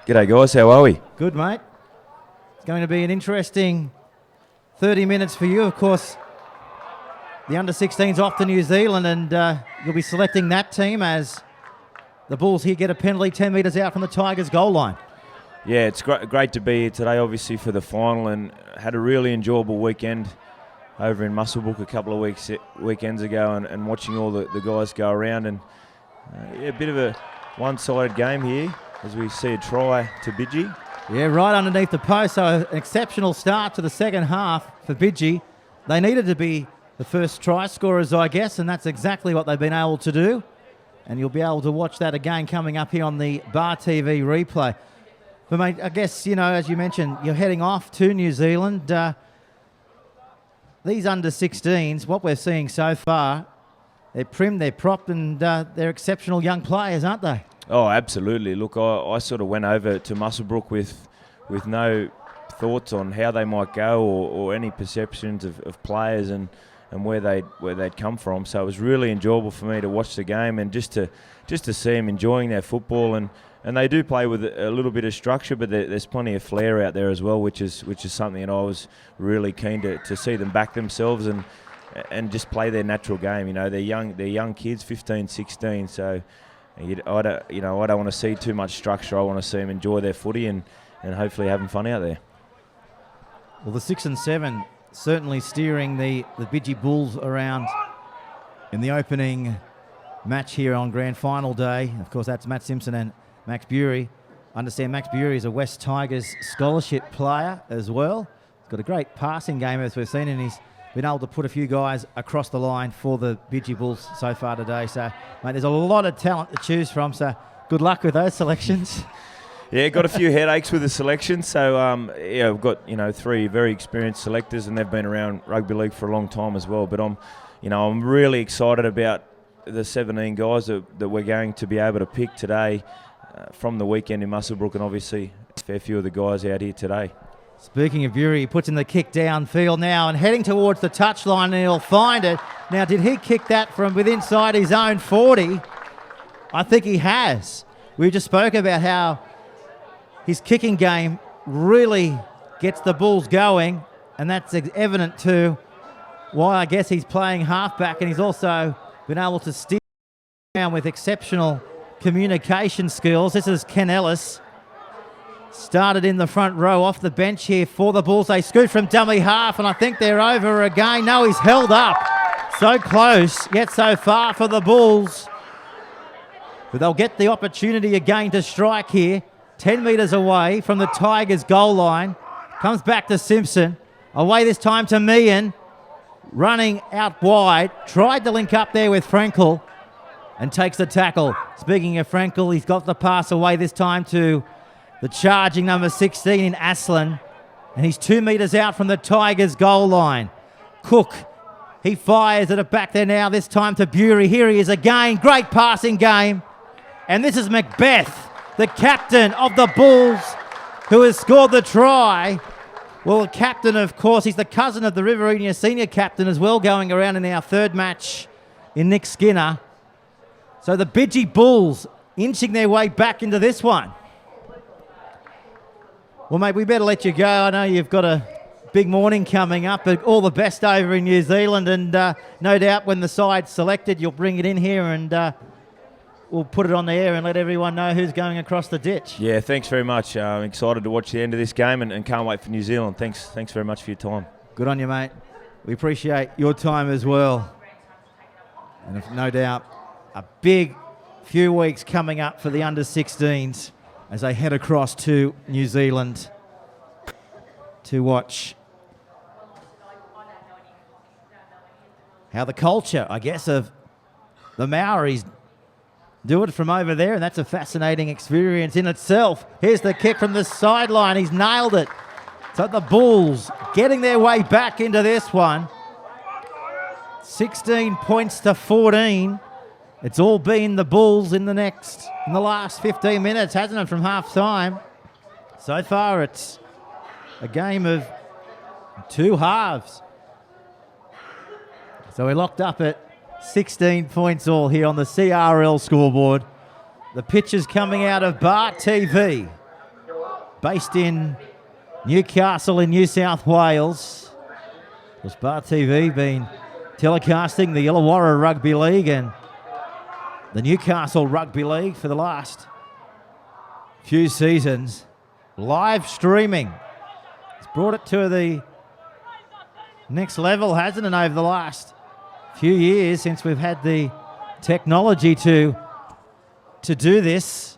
G'day guys, how are we? Good, mate. It's going to be an interesting 30 minutes for you, of course. The under-16's off to New Zealand, and you'll be selecting that team as the Bulls here get a penalty 10 metres out from the Tigers' goal line. Yeah, it's great to be here today, obviously, for the final, and had a really enjoyable weekend over in Muswellbrook a couple of weekends ago, and watching all the guys go around, and a bit of a one-sided game here as we see a try to Bidgee. Yeah, right underneath the post, so an exceptional start to the second half for Bidgee. They needed to be the first try scorers, I guess, and that's exactly what they've been able to do. And you'll be able to watch that again coming up here on the Bar TV replay. But, mate, I guess, you know, as you mentioned, you're heading off to New Zealand. These under-16s, what we're seeing so far, they're prim, they're propped, and they're exceptional young players, aren't they? Oh, absolutely. Look, I sort of went over to Muswellbrook with no thoughts on how they might go or any perceptions of players and where they'd come from. So it was really enjoyable for me to watch the game and just to see them enjoying their football, and they do play with a little bit of structure, but there's plenty of flair out there as well, which is something that I was really keen to see them back themselves and just play their natural game. You know, they're young kids, 15, 16. So I don't want to see too much structure. I want to see them enjoy their footy and hopefully having fun out there. Well, the 6 and 7 certainly steering the Bidgee Bulls around in the opening match here on Grand Final Day. Of course, that's Matt Simpson and Max Bury. I understand Max Bury is a West Tigers scholarship player as well. He's got a great passing game, as we've seen, and he's been able to put a few guys across the line for the Bidgee Bulls so far today. So, mate, there's a lot of talent to choose from, so good luck with those selections. Yeah, got a few headaches with the selection. So, we've got, 3 very experienced selectors, and they've been around rugby league for a long time as well. But I'm really excited about the 17 guys that we're going to be able to pick today from the weekend in Muswellbrook, and obviously a fair few of the guys out here today. Speaking of Bury, he puts in the kick downfield now and heading towards the touchline, and he'll find it. Now, did he kick that from within inside his own 40? I think he has. We just spoke about how his kicking game really gets the Bulls going, and that's evident too why I guess he's playing halfback, and he's also been able to steer down with exceptional communication skills. This is Ken Ellis. Started in the front row off the bench here for the Bulls. They scoot from dummy half, and I think they're over again. No, he's held up. So close, yet so far for the Bulls. But they'll get the opportunity again to strike here. 10 metres away from the Tigers' goal line. Comes back to Simpson. Away this time to Meehan. Running out wide. Tried to link up there with Frankel and takes the tackle. Speaking of Frankel, he's got the pass away this time to the charging number 16 in Aslan. And he's 2 metres out from the Tigers' goal line. Cook, he fires at it back there now, this time to Bury. Here he is again. Great passing game. And this is Macbeth, the captain of the Bulls, who has scored the try. Well, the captain, of course, he's the cousin of the Riverina senior captain as well, going around in our third match in Nick Skinner. So the Bidgee Bulls inching their way back into this one. Well, mate, we better let you go. I know you've got a big morning coming up, but all the best over in New Zealand. And no doubt when the side's selected, you'll bring it in here and we'll put it on the air and let everyone know who's going across the ditch. Yeah, thanks very much. I'm excited to watch the end of this game and can't wait for New Zealand. Thanks very much for your time. Good on you, mate. We appreciate your time as well. And no doubt a big few weeks coming up for the under-16s as they head across to New Zealand to watch how the culture, I guess, of the Maoris do it from over there, and that's a fascinating experience in itself. Here's the kick from the sideline. He's nailed it. So the Bulls getting their way back into this one. 16 points to 14. It's all been the Bulls in the last 15 minutes, hasn't it, from half time? So far, it's a game of two halves. So we're locked up at 16 points all here on the CRL scoreboard. The pictures coming out of Bar TV, based in Newcastle in New South Wales. Because Bar TV been telecasting the Illawarra Rugby League and the Newcastle Rugby League for the last few seasons. Live streaming. It's brought it to the next level, hasn't it, over the last few years since we've had the technology to do this.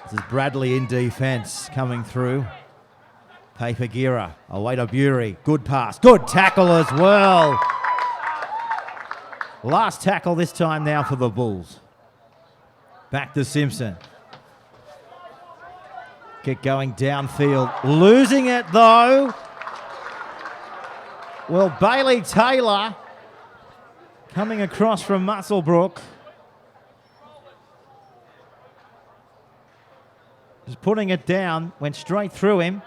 This is Bradley in defence coming through. Papagira away to Bury. Good pass. Good tackle as well. Last tackle this time now for the Bulls. Back to Simpson. Kick going downfield. Losing it though. Well, Bailey Taylor coming across from Muswellbrook. Just putting it down, went straight through him.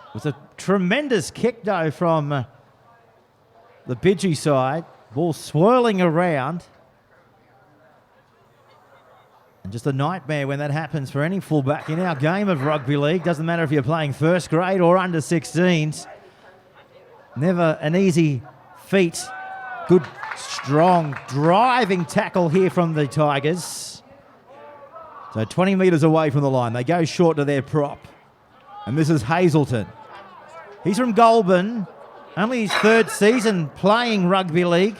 It was a tremendous kick though from the Bidgee side. Ball swirling around. And just a nightmare when that happens for any fullback in our game of rugby league. Doesn't matter if you're playing first grade or under 16s. Never an easy feat. Good, strong, driving tackle here from the Tigers. So 20 metres away from the line. They go short to their prop. And this is Hazelton. He's from Goulburn. Only his third season playing rugby league.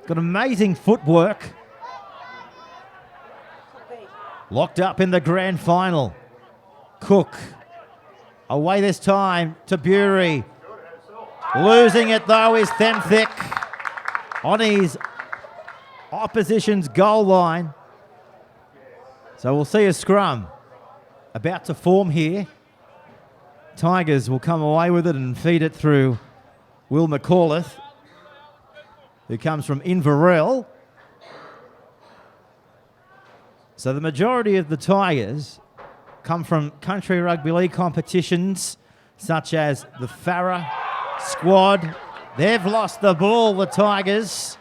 Got amazing footwork. Locked up in the grand final. Cook. Away this time to Bury. Losing it though is Themthick on his opposition's goal line. So we'll see a scrum about to form here. Tigers will come away with it and feed it through Will McAuliffe, who comes from Inverell. So the majority of the Tigers come from country rugby league competitions such as the Farah squad. They've lost the ball, the Tigers.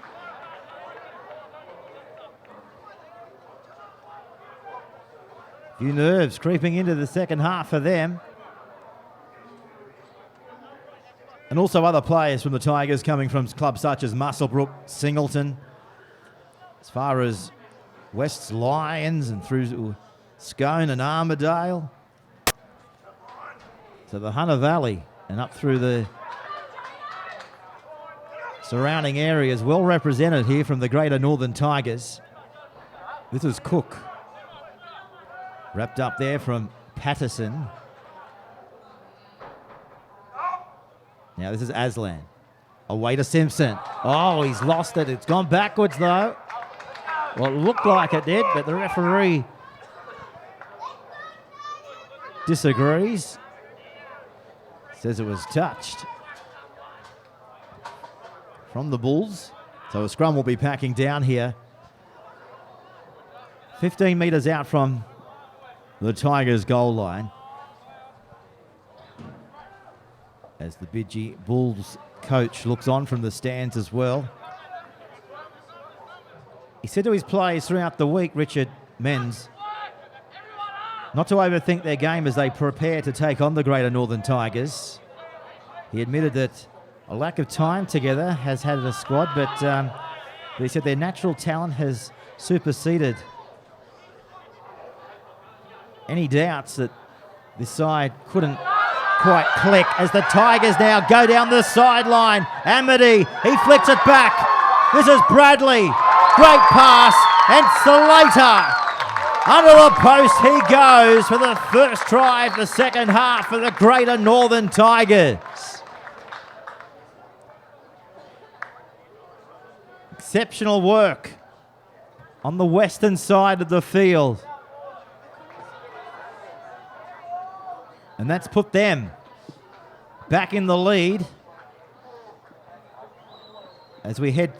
Few nerves creeping into the second half for them. And also other players from the Tigers coming from clubs such as Muswellbrook, Singleton, as far as West's Lions and through Scone and Armidale. So the Hunter Valley and up through the surrounding areas, well represented here from the Greater Northern Tigers. This is Cook. Wrapped up there from Patterson. Now this is Aslan. Away to Simpson. Oh, he's lost it. It's gone backwards though. Well, it looked like it did, but the referee disagrees. Says it was touched from the Bulls. So a scrum will be packing down here. 15 metres out from the Tigers' goal line. As the Bidgee Bulls coach looks on from the stands as well. He said to his players throughout the week, Richard Menz, not to overthink their game as they prepare to take on the Greater Northern Tigers. He admitted that a lack of time together has had a squad, but he said their natural talent has superseded any doubts that this side couldn't quite click as the Tigers now go down the sideline. Amity, he flicks it back. This is Bradley. Great pass, and Slater. Under the post he goes for the first try of the second half for the Greater Northern Tigers. Exceptional work on the western side of the field. And that's put them back in the lead as we head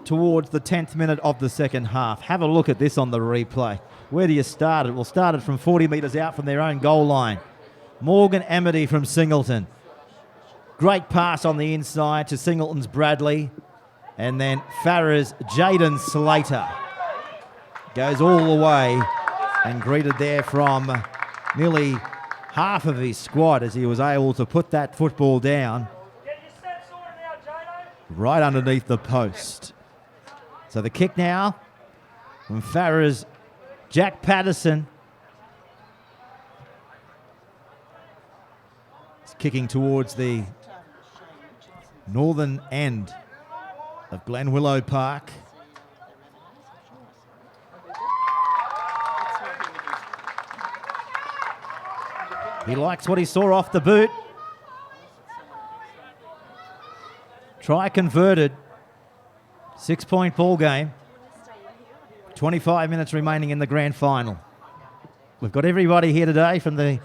towards the 10th minute of the second half. Have a look at this on the replay. Where do you start it? We'll start it from 40 metres out from their own goal line. Morgan Amity from Singleton. Great pass on the inside to Singleton's Bradley. And then Farrer's Jaden Slater goes all the way and greeted there from nearly half of his squad as he was able to put that football down right underneath the post. So the kick now from Farrer's Jack Patterson. It's kicking towards the northern end of Glen Willow Park. He likes what he saw off the boot. Try converted. 6-point ball game. 25 minutes remaining in the grand final. We've got everybody here today from the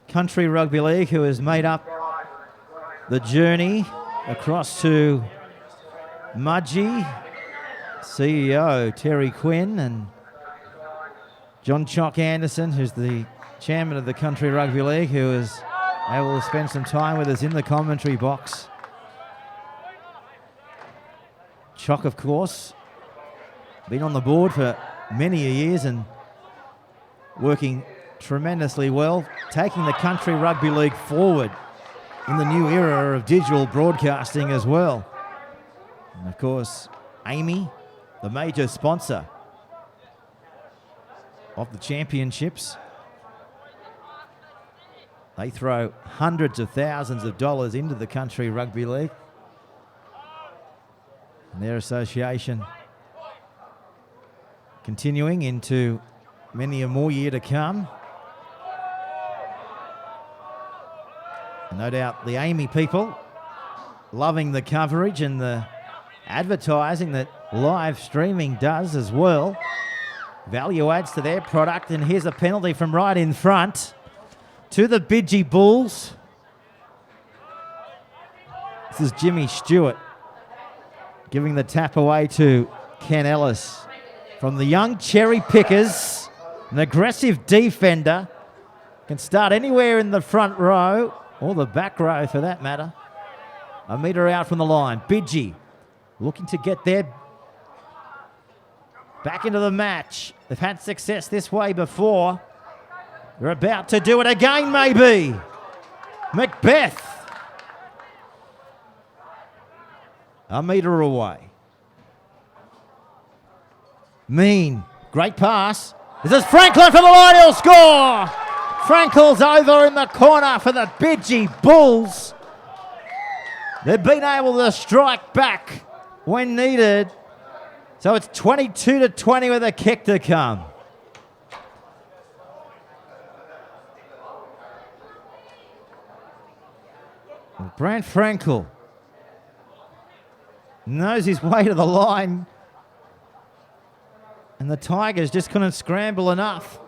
Country Rugby League who has made up the journey across to Mudgee. CEO Terry Quinn and John Chock Anderson, who's the chairman of the Country Rugby League, who is able to spend some time with us in the commentary box. Chock, of course, been on the board for many years and working tremendously well, taking the Country Rugby League forward in the new era of digital broadcasting as well. And of course, AAMI, the major sponsor of the championships. They throw hundreds of thousands of dollars into the Country Rugby League and their association continuing into many a more year to come. And no doubt the AAMI people loving the coverage and the advertising that live streaming does as well. Value adds to their product, and here's a penalty from right in front to the Bidgee Bulls. This is Jimmy Stewart giving the tap away to Ken Ellis from the young cherry pickers, an aggressive defender. Can start anywhere in the front row or the back row for that matter. A metre out from the line. Bidgee looking to get there back into the match. They've had success this way before. They're about to do it again, maybe. Macbeth. A metre away. Mean. Great pass. This is Franklin for the line. He'll score. Frankel's over in the corner for the Bidgee Bulls. They've been able to strike back when needed. So it's 22-20 with a kick to come. Brant Frankel knows his way to the line. And the Tigers just couldn't scramble enough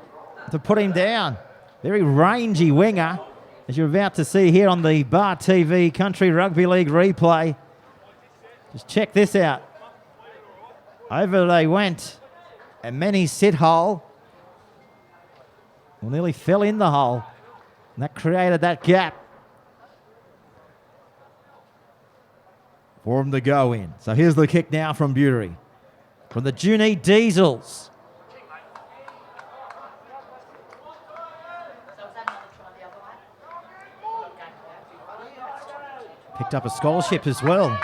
to put him down. Very rangy winger, as you're about to see here on the Bar TV Country Rugby League replay. Just check this out. Over they went, and many sit hole. Well, nearly fell in the hole, and that created that gap for him to go in. So here's the kick now from Bury, from the Junee Diesels. Picked up a scholarship as well.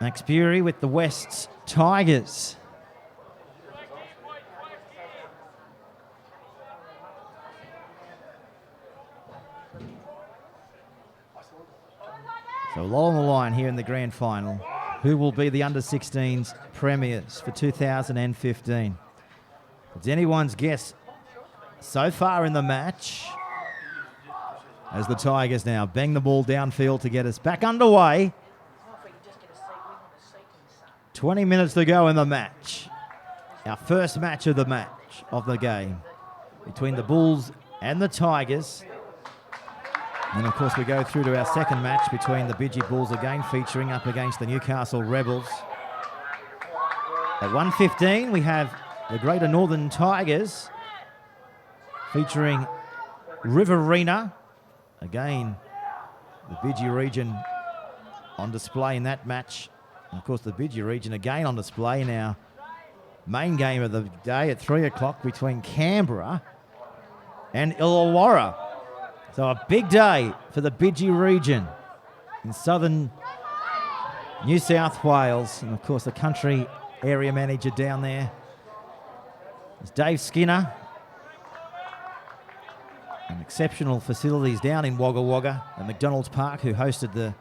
Max Bury with the West's Tigers. So a lot on the line here in the grand final. Who will be the under-16s premiers for 2015? It's anyone's guess so far in the match, as the Tigers now bang the ball downfield to get us back underway. 20 minutes to go in the match. Our first match of the game between the Bulls and the Tigers. And of course we go through to our second match between the Bidgee Bulls again featuring up against the Newcastle Rebels. At 1:15 we have the Greater Northern Tigers featuring Riverina. Again, the Bidgee region on display in that match. And of course the Bidgee region again on display in our main game of the day at 3 o'clock between Canberra and Illawarra. So a big day for the Bidgee region in southern New South Wales. And of course the country area manager down there is Dave Skinner. And exceptional facilities down in Wagga Wagga at McDonald's Park, who hosted the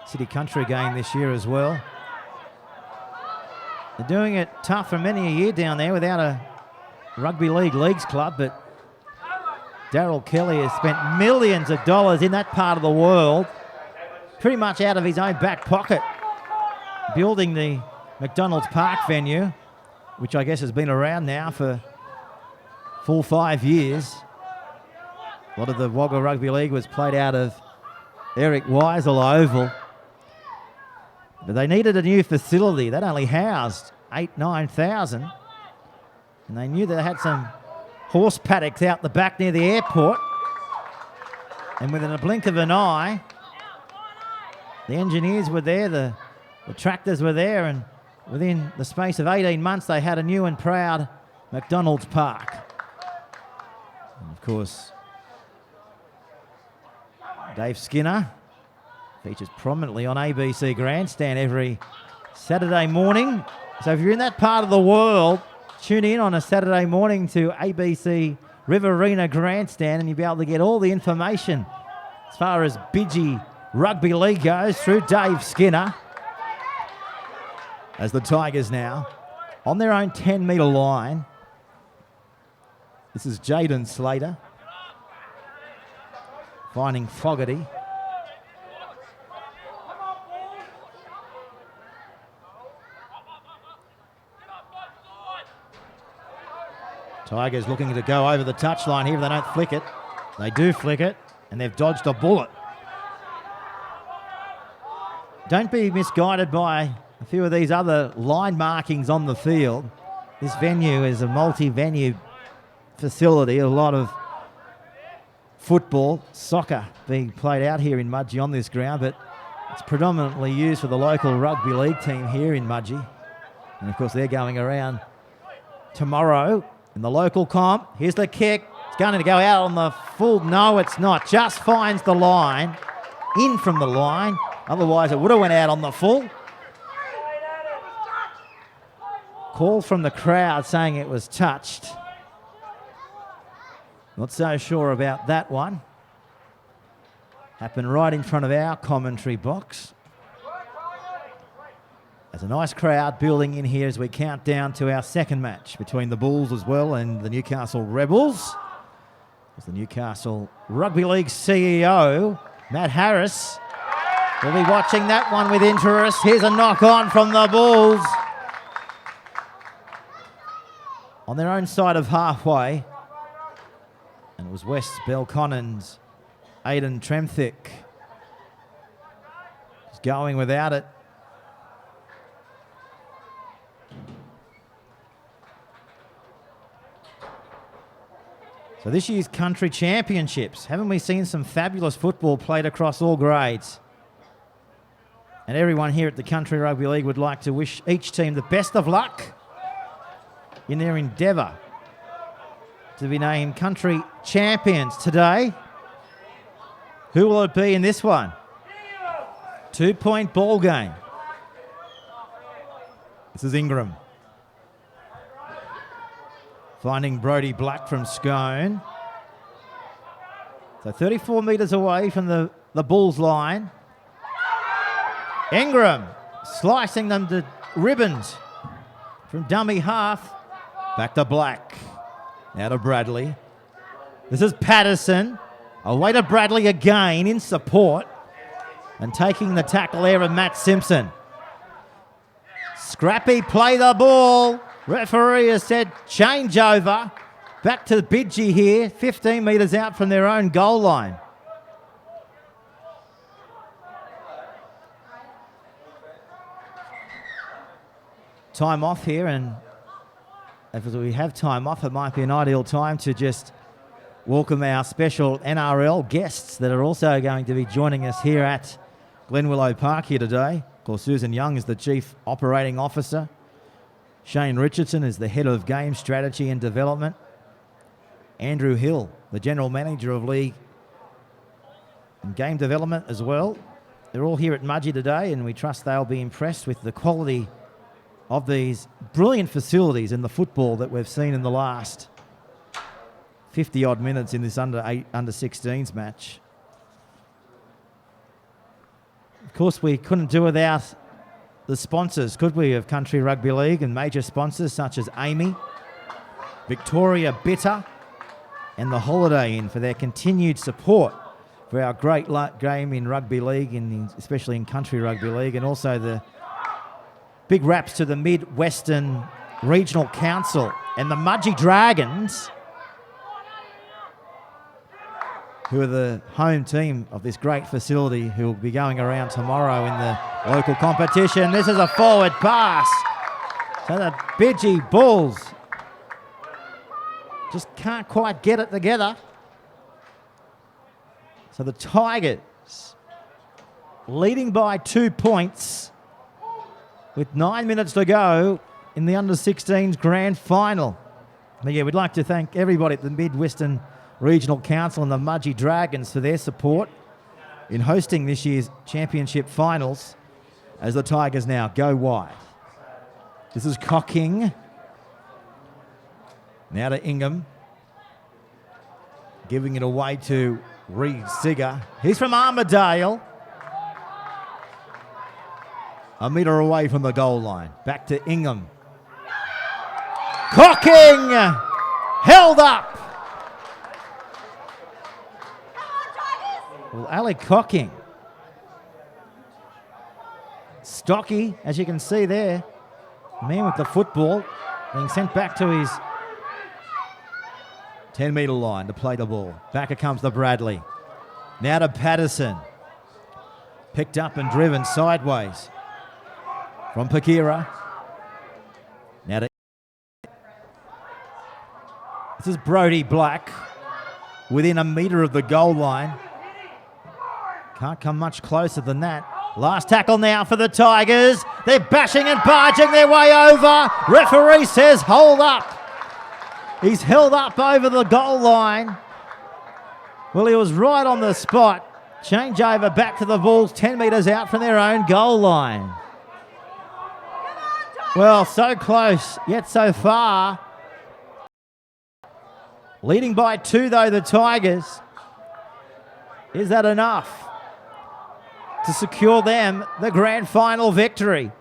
City Country game this year as well. They're doing it tough for many a year down there without a rugby leagues club, but Darryl Kelly has spent millions of dollars in that part of the world, pretty much out of his own back pocket, building the McDonald's Park venue, which I guess has been around now for 4 or 5 years. A lot of the Wagga Rugby League was played out of Eric Weisel Oval. But they needed a new facility. That only housed 8,000-9,000. And they knew they had some horse paddocks out the back near the airport. And within a blink of an eye, the engineers were there, the tractors were there, and within the space of 18 months, they had a new and proud McDonald's Park. And of course, Dave Skinner features prominently on ABC Grandstand every Saturday morning. So if you're in that part of the world, tune in on a Saturday morning to ABC Riverina Grandstand and you'll be able to get all the information as far as Bidgee Rugby League goes through Dave Skinner. As the Tigers now on their own 10-metre line. This is Jaden Slater finding Fogarty. Tigers looking to go over the touchline here if they don't flick it. They do flick it, and they've dodged a bullet. Don't be misguided by a few of these other line markings on the field. This venue is a multi-venue facility, a lot of football, soccer being played out here in Mudgee on this ground, but it's predominantly used for the local rugby league team here in Mudgee. And of course they're going around tomorrow in the local comp. Here's the kick. It's going to go out on the full. No, it's not. Just finds the line. In from the line. Otherwise, it would have went out on the full. Call from the crowd saying it was touched. Not so sure about that one. Happened right in front of our commentary box. There's a nice crowd building in here as we count down to our second match between the Bulls as well and the Newcastle Rebels. As the Newcastle Rugby League CEO, Matt Harris, will be watching that one with interest. Here's a knock on from the Bulls. On their own side of halfway. And it was West Belconnen's Aidan Tremthick. Just going without it. So this year's country championships, haven't we seen some fabulous football played across all grades? And everyone here at the Country Rugby League would like to wish each team the best of luck in their endeavour to be named country champions today. Who will it be in this one? 2-point ball game. This is Ingram. Finding Brodie Black from Scone. So 34 metres away from the Bulls line. Ingram slicing them to ribbons from dummy half. Back to Black. Now to Bradley. This is Patterson. Away to Bradley again in support. And taking the tackle there of Matt Simpson. Scrappy play the ball. Referee has said change over. Back to Bidgee here, 15 metres out from their own goal line. Time off here, and if we have time off, it might be an ideal time to just welcome our special NRL guests that are also going to be joining us here at Glenwillow Park here today. Of course, Susan Young is the Chief Operating Officer. Shane Richardson is the Head of Game Strategy and Development. Andrew Hill, the General Manager of League and Game Development as well. They're all here at Mudgee today, and we trust they'll be impressed with the quality of these brilliant facilities in the football that we've seen in the last 50-odd minutes in this under 16's match. Of course, we couldn't do without the sponsors, could we, of Country Rugby League, and major sponsors such as AAMI, Victoria Bitter, and the Holiday Inn for their continued support for our great game in rugby league, and especially in Country Rugby League, and also the big raps to the Mid-Western Regional Council and the Mudgee Dragons, who are the home team of this great facility, who will be going around tomorrow in the local competition. This is a forward pass. So the Bidgee Bulls just can't quite get it together. So the Tigers leading by 2 points with 9 minutes to go in the under-16's grand final. But yeah, we'd like to thank everybody at the Mid-Western Regional Council and the Mudgee Dragons for their support in hosting this year's championship finals as the Tigers now go wide. This is Cocking. Now to Ingham. Giving it away to Reed Sigger. He's from Armidale. A metre away from the goal line. Back to Ingham. Cocking! Held up! Well, Alec Cocking. Stocky, as you can see there. Man with the football being sent back to his 10-metre line to play the ball. Back comes the Bradley. Now to Patterson. Picked up and driven sideways from Pakira. Now to... This is Brodie Black within a metre of the goal line. Can't come much closer than that. Last tackle now for the Tigers. They're bashing and barging their way over. Referee says hold up. He's held up over the goal line. Well, he was right on the spot. Change over back to the Bulls, 10 metres out from their own goal line. Well, so close, yet so far. Leading by 2, though, the Tigers. Is that enough to secure them the grand final victory?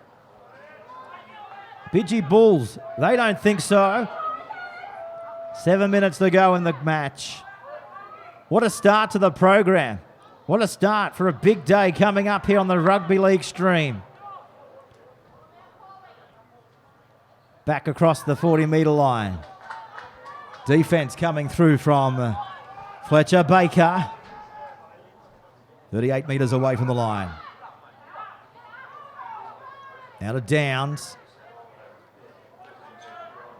Bidgee Bulls, they don't think so. 7 minutes to go in the match. What a start to the program. What a start for a big day coming up here on the Rugby League stream. Back across the 40-metre line. Defence coming through from Fletcher Baker. 38 metres away from the line. Out of Downs.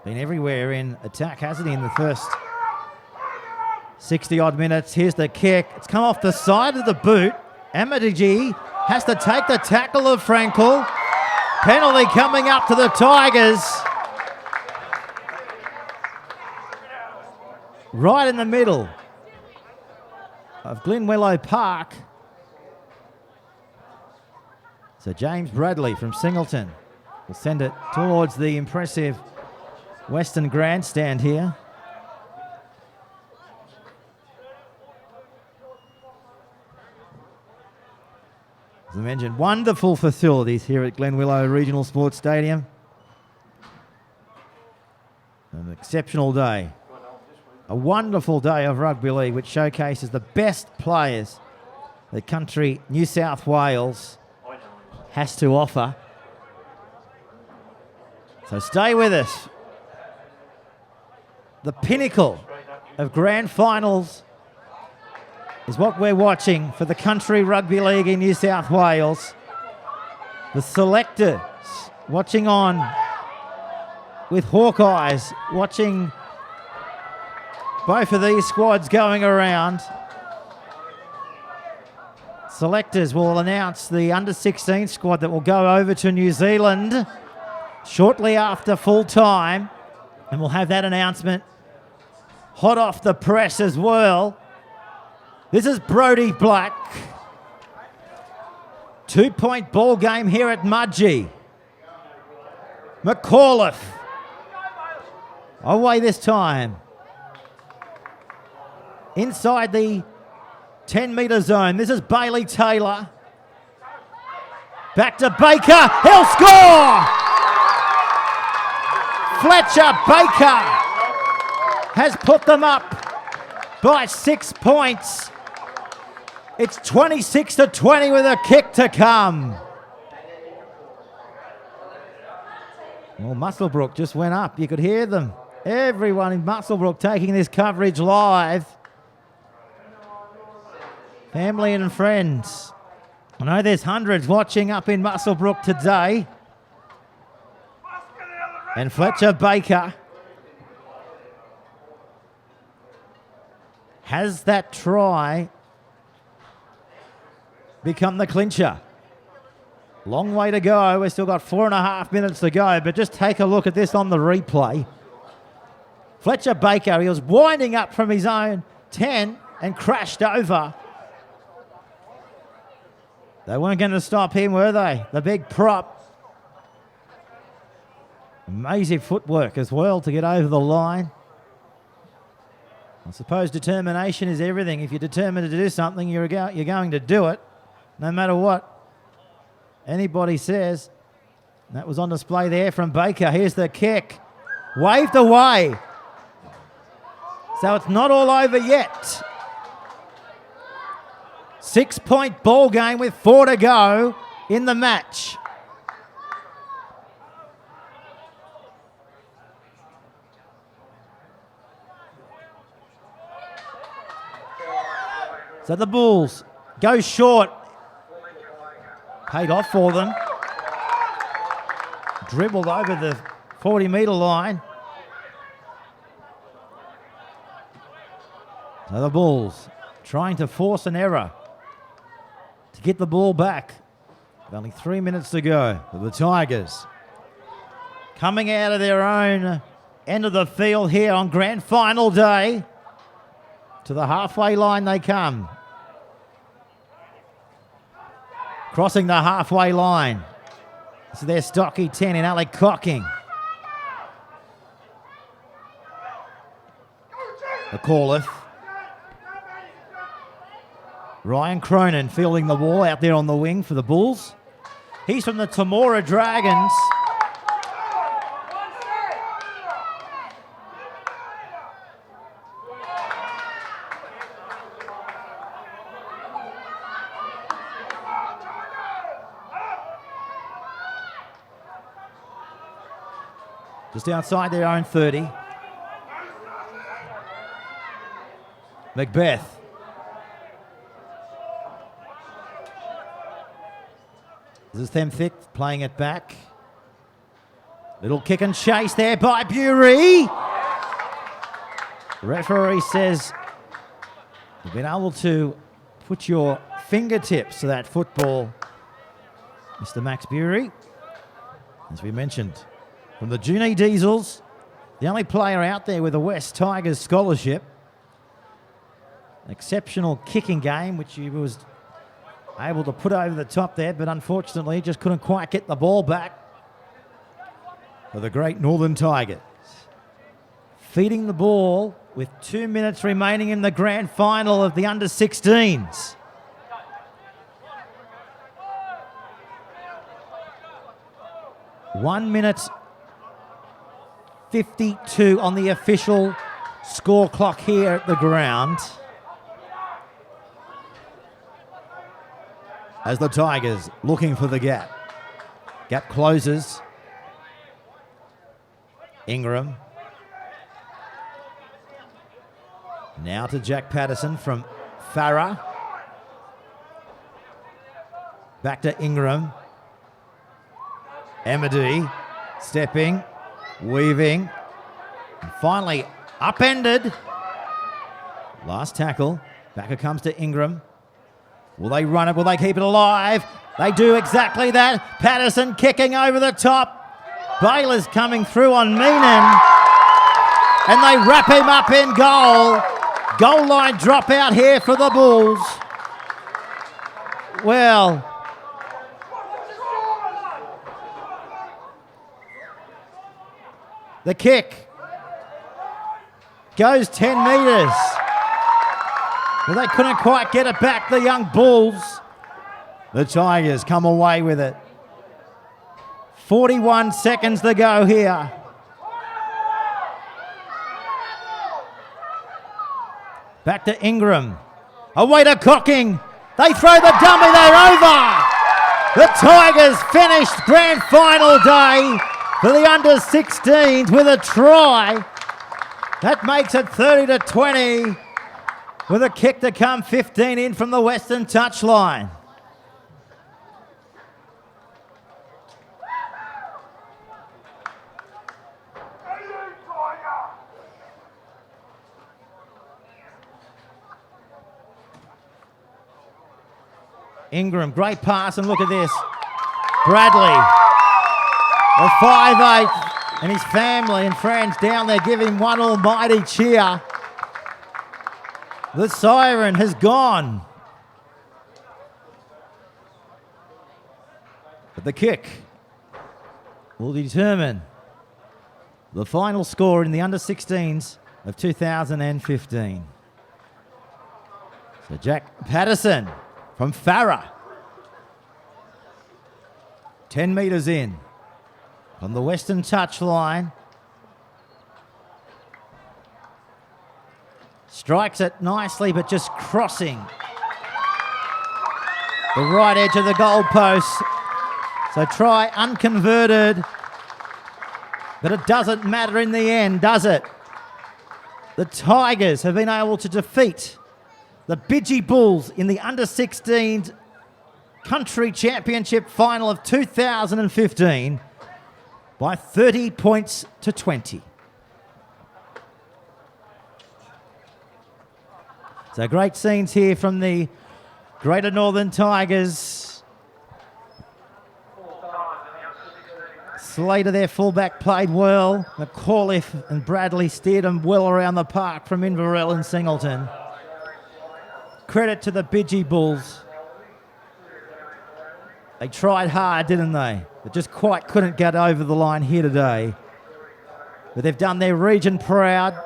Been everywhere in attack, hasn't he, in the first 60-odd minutes. Here's the kick. It's come off the side of the boot. Bidgee has to take the tackle of Frankel. Penalty coming up to the Tigers. Right in the middle of Glenwillow Park. So James Bradley from Singleton will send it towards the impressive Western Grandstand here. As I mentioned, wonderful facilities here at Glenwillow Regional Sports Stadium. An exceptional day. A wonderful day of rugby league which showcases the best players that country New South Wales has to offer. So stay with us. The pinnacle of grand finals is what we're watching for the country rugby league in New South Wales. The selectors watching on with Hawkeyes, watching both of these squads going around. Selectors will announce the under-16 squad that will go over to New Zealand shortly after full time, and we'll have that announcement hot off the press as well. This is Brodie Black. 2-point ball game here at Mudgee. McAuliffe away this time. Inside the 10-metre zone. This is Bailey Taylor. Back to Baker. He'll score! Fletcher Baker has put them up by 6 points. It's 26-20 with a kick to come. Well, Muswellbrook just went up. You could hear them. Everyone in Muswellbrook taking this coverage live. Family and friends. I know there's hundreds watching up in Muswellbrook today. And Fletcher Baker has that try become the clincher. Long way to go. We've still got 4.5 minutes to go, but just take a look at this on the replay. Fletcher Baker, he was winding up from his own 10 and crashed over. They weren't going to stop him, were they? The big prop. Amazing footwork as well to get over the line. I suppose determination is everything. If you're determined to do something, you're going to do it, no matter what anybody says. That was on display there from Baker. Here's the kick. Waved away. So it's not all over yet. 6-point ball game with 4 to go in the match. So the Bulls go short. Paid off for them. Dribbled over the 40-metre line. So the Bulls trying to force an error to get the ball back. With only 3 minutes to go for the Tigers. Coming out of their own end of the field here on grand final day. To the halfway line they come. Crossing the halfway line. This is their stocky 10 in Alec Cocking. The call-off. Ryan Cronin fielding the ball out there on the wing for the Bulls. He's from the Temora Dragons. Just outside their own 30. Macbeth. This is them thick, playing it back. Little kick and chase there by Bury. The referee says you've been able to put your fingertips to that football, Mr. Max Bury. As we mentioned, from the Junie Diesels, the only player out there with a West Tigers scholarship. An exceptional kicking game, which he was able to put over the top there, but unfortunately just couldn't quite get the ball back for the great Northern Tigers. Feeding the ball with 2 minutes remaining in the grand final of the under-16s. One minute 52 on the official score clock here at the ground. As the Tigers looking for the gap. Gap closes. Ingram. Now to Jack Patterson from Farah. Back to Ingram. Emady stepping, weaving, and finally upended. Last tackle. Back it comes to Ingram. Will they run it? Will they keep it alive? They do exactly that. Patterson kicking over the top. Baylor's coming through on Meenan. And they wrap him up in goal. Goal line dropout here for the Bulls. Well, the kick goes 10 metres. Well, they couldn't quite get it back, the young Bulls. The Tigers come away with it. 41 seconds to go here. Back to Ingram. Away to Cocking. They throw the dummy, they're over. The Tigers finished grand final day for the under-16s with a try. That makes it 30-20 with a kick to come, 15 in from the western touchline. Ingram, great pass, and look at this. Bradley, the 5'8", and his family and friends down there give him one almighty cheer. The siren has gone. But the kick will determine the final score in the under-16s of 2015. So Jack Patterson from Farah. 10 metres in. On the western touchline. Strikes it nicely, but just crossing the right edge of the goalpost. So try unconverted. But it doesn't matter in the end, does it? The Tigers have been able to defeat the Bidgee Bulls in the under-16 country championship final of 2015 by 30 points to 20. So great scenes here from the Greater Northern Tigers. Slater, their fullback, played well. McAuliffe and Bradley steered them well around the park from Inverell and Singleton. Credit to the Bidgee Bulls. They tried hard, didn't they? But just quite couldn't get over the line here today. But they've done their region proud.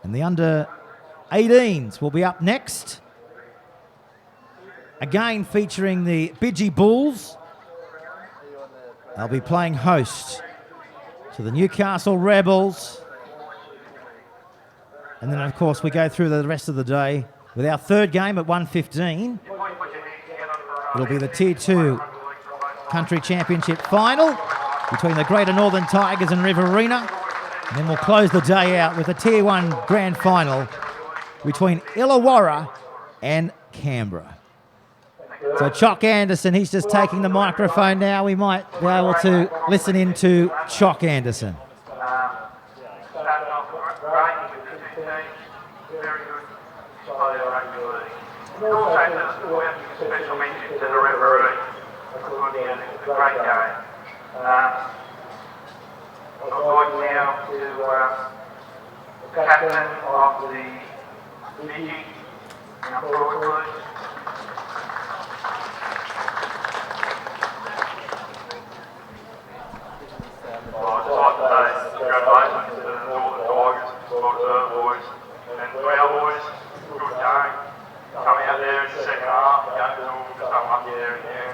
And the under-18s will be up next. Again featuring the Bidgee Bulls. They'll be playing host to the Newcastle Rebels. And then, of course, we go through the rest of the day with our third game at 1:15. It'll be the Tier 2 Country Championship final between the Greater Northern Tigers and Riverina. And then we'll close the day out with the Tier 1 Grand Final between Illawarra and Canberra. So Chock Anderson, he's just taking the microphone now. We might be able to listen in to Chock Anderson. Special mention to the referee. It's a great game. I'd like now to the captain of the Bidgee come forward, please. I'd like to say congratulations to the Northern Tigers, our boys, and to our boys. Good game. Coming out there in the second half, the game was all something up there and there.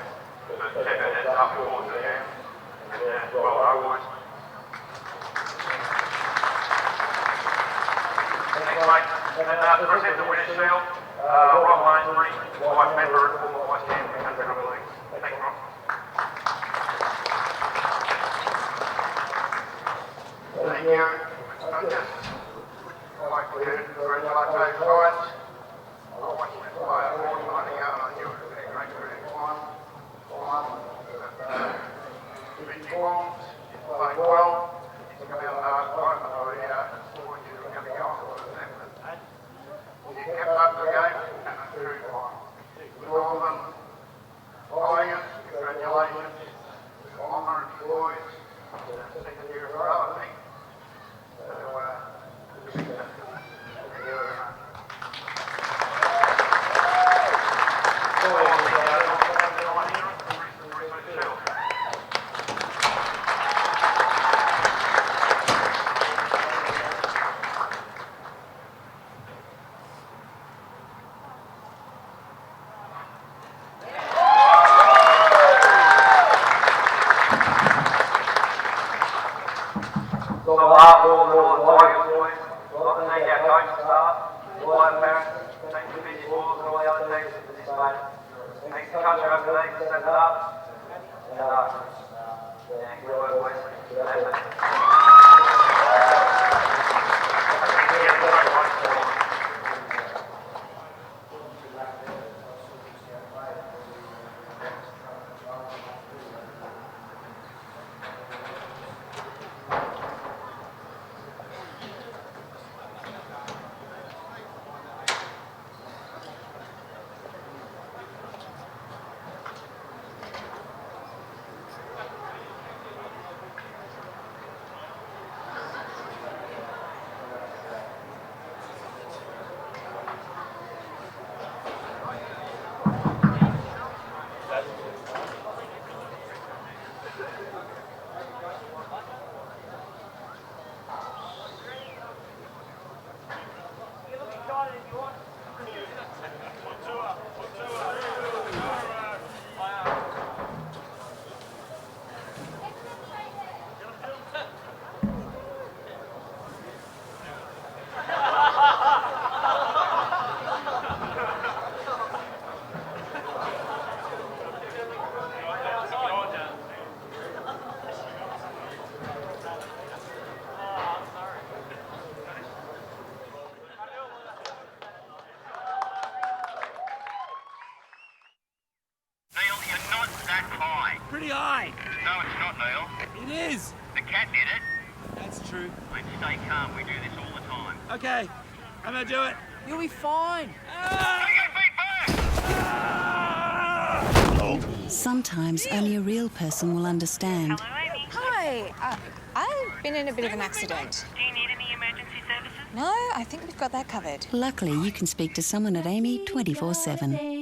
But kept our heads up towards the end. And yeah, well done, boys. Thanks, mate. And to present the winner's shield, Rob Lansbury, vice member and former vice chairman of the Country Rugby League. Thanks, Rob. Thank you. I'd like to congratulate those guys. I want you to play a horse running out on you. It's been a great career. Bidgee Bulls, you played well. It's come out hard time, but I thought you were going to go on with them. You kept up the game and it's very fine. Northern Tigers, congratulations. Honour and boys. Second year in a row, I think. Pretty high. No, it's not, Neil. It is. The cat did it. That's true. Mate, stay calm. We do this all the time. Okay, I'm gonna do it. You'll be fine. Take your feet back! Ah! Oh. Sometimes only a real person will understand. Hello, Amy. Hi. I've been in a bit of an accident. Do you need any emergency services? No, I think we've got that covered. Luckily, you can speak to someone at AAMI 24/7.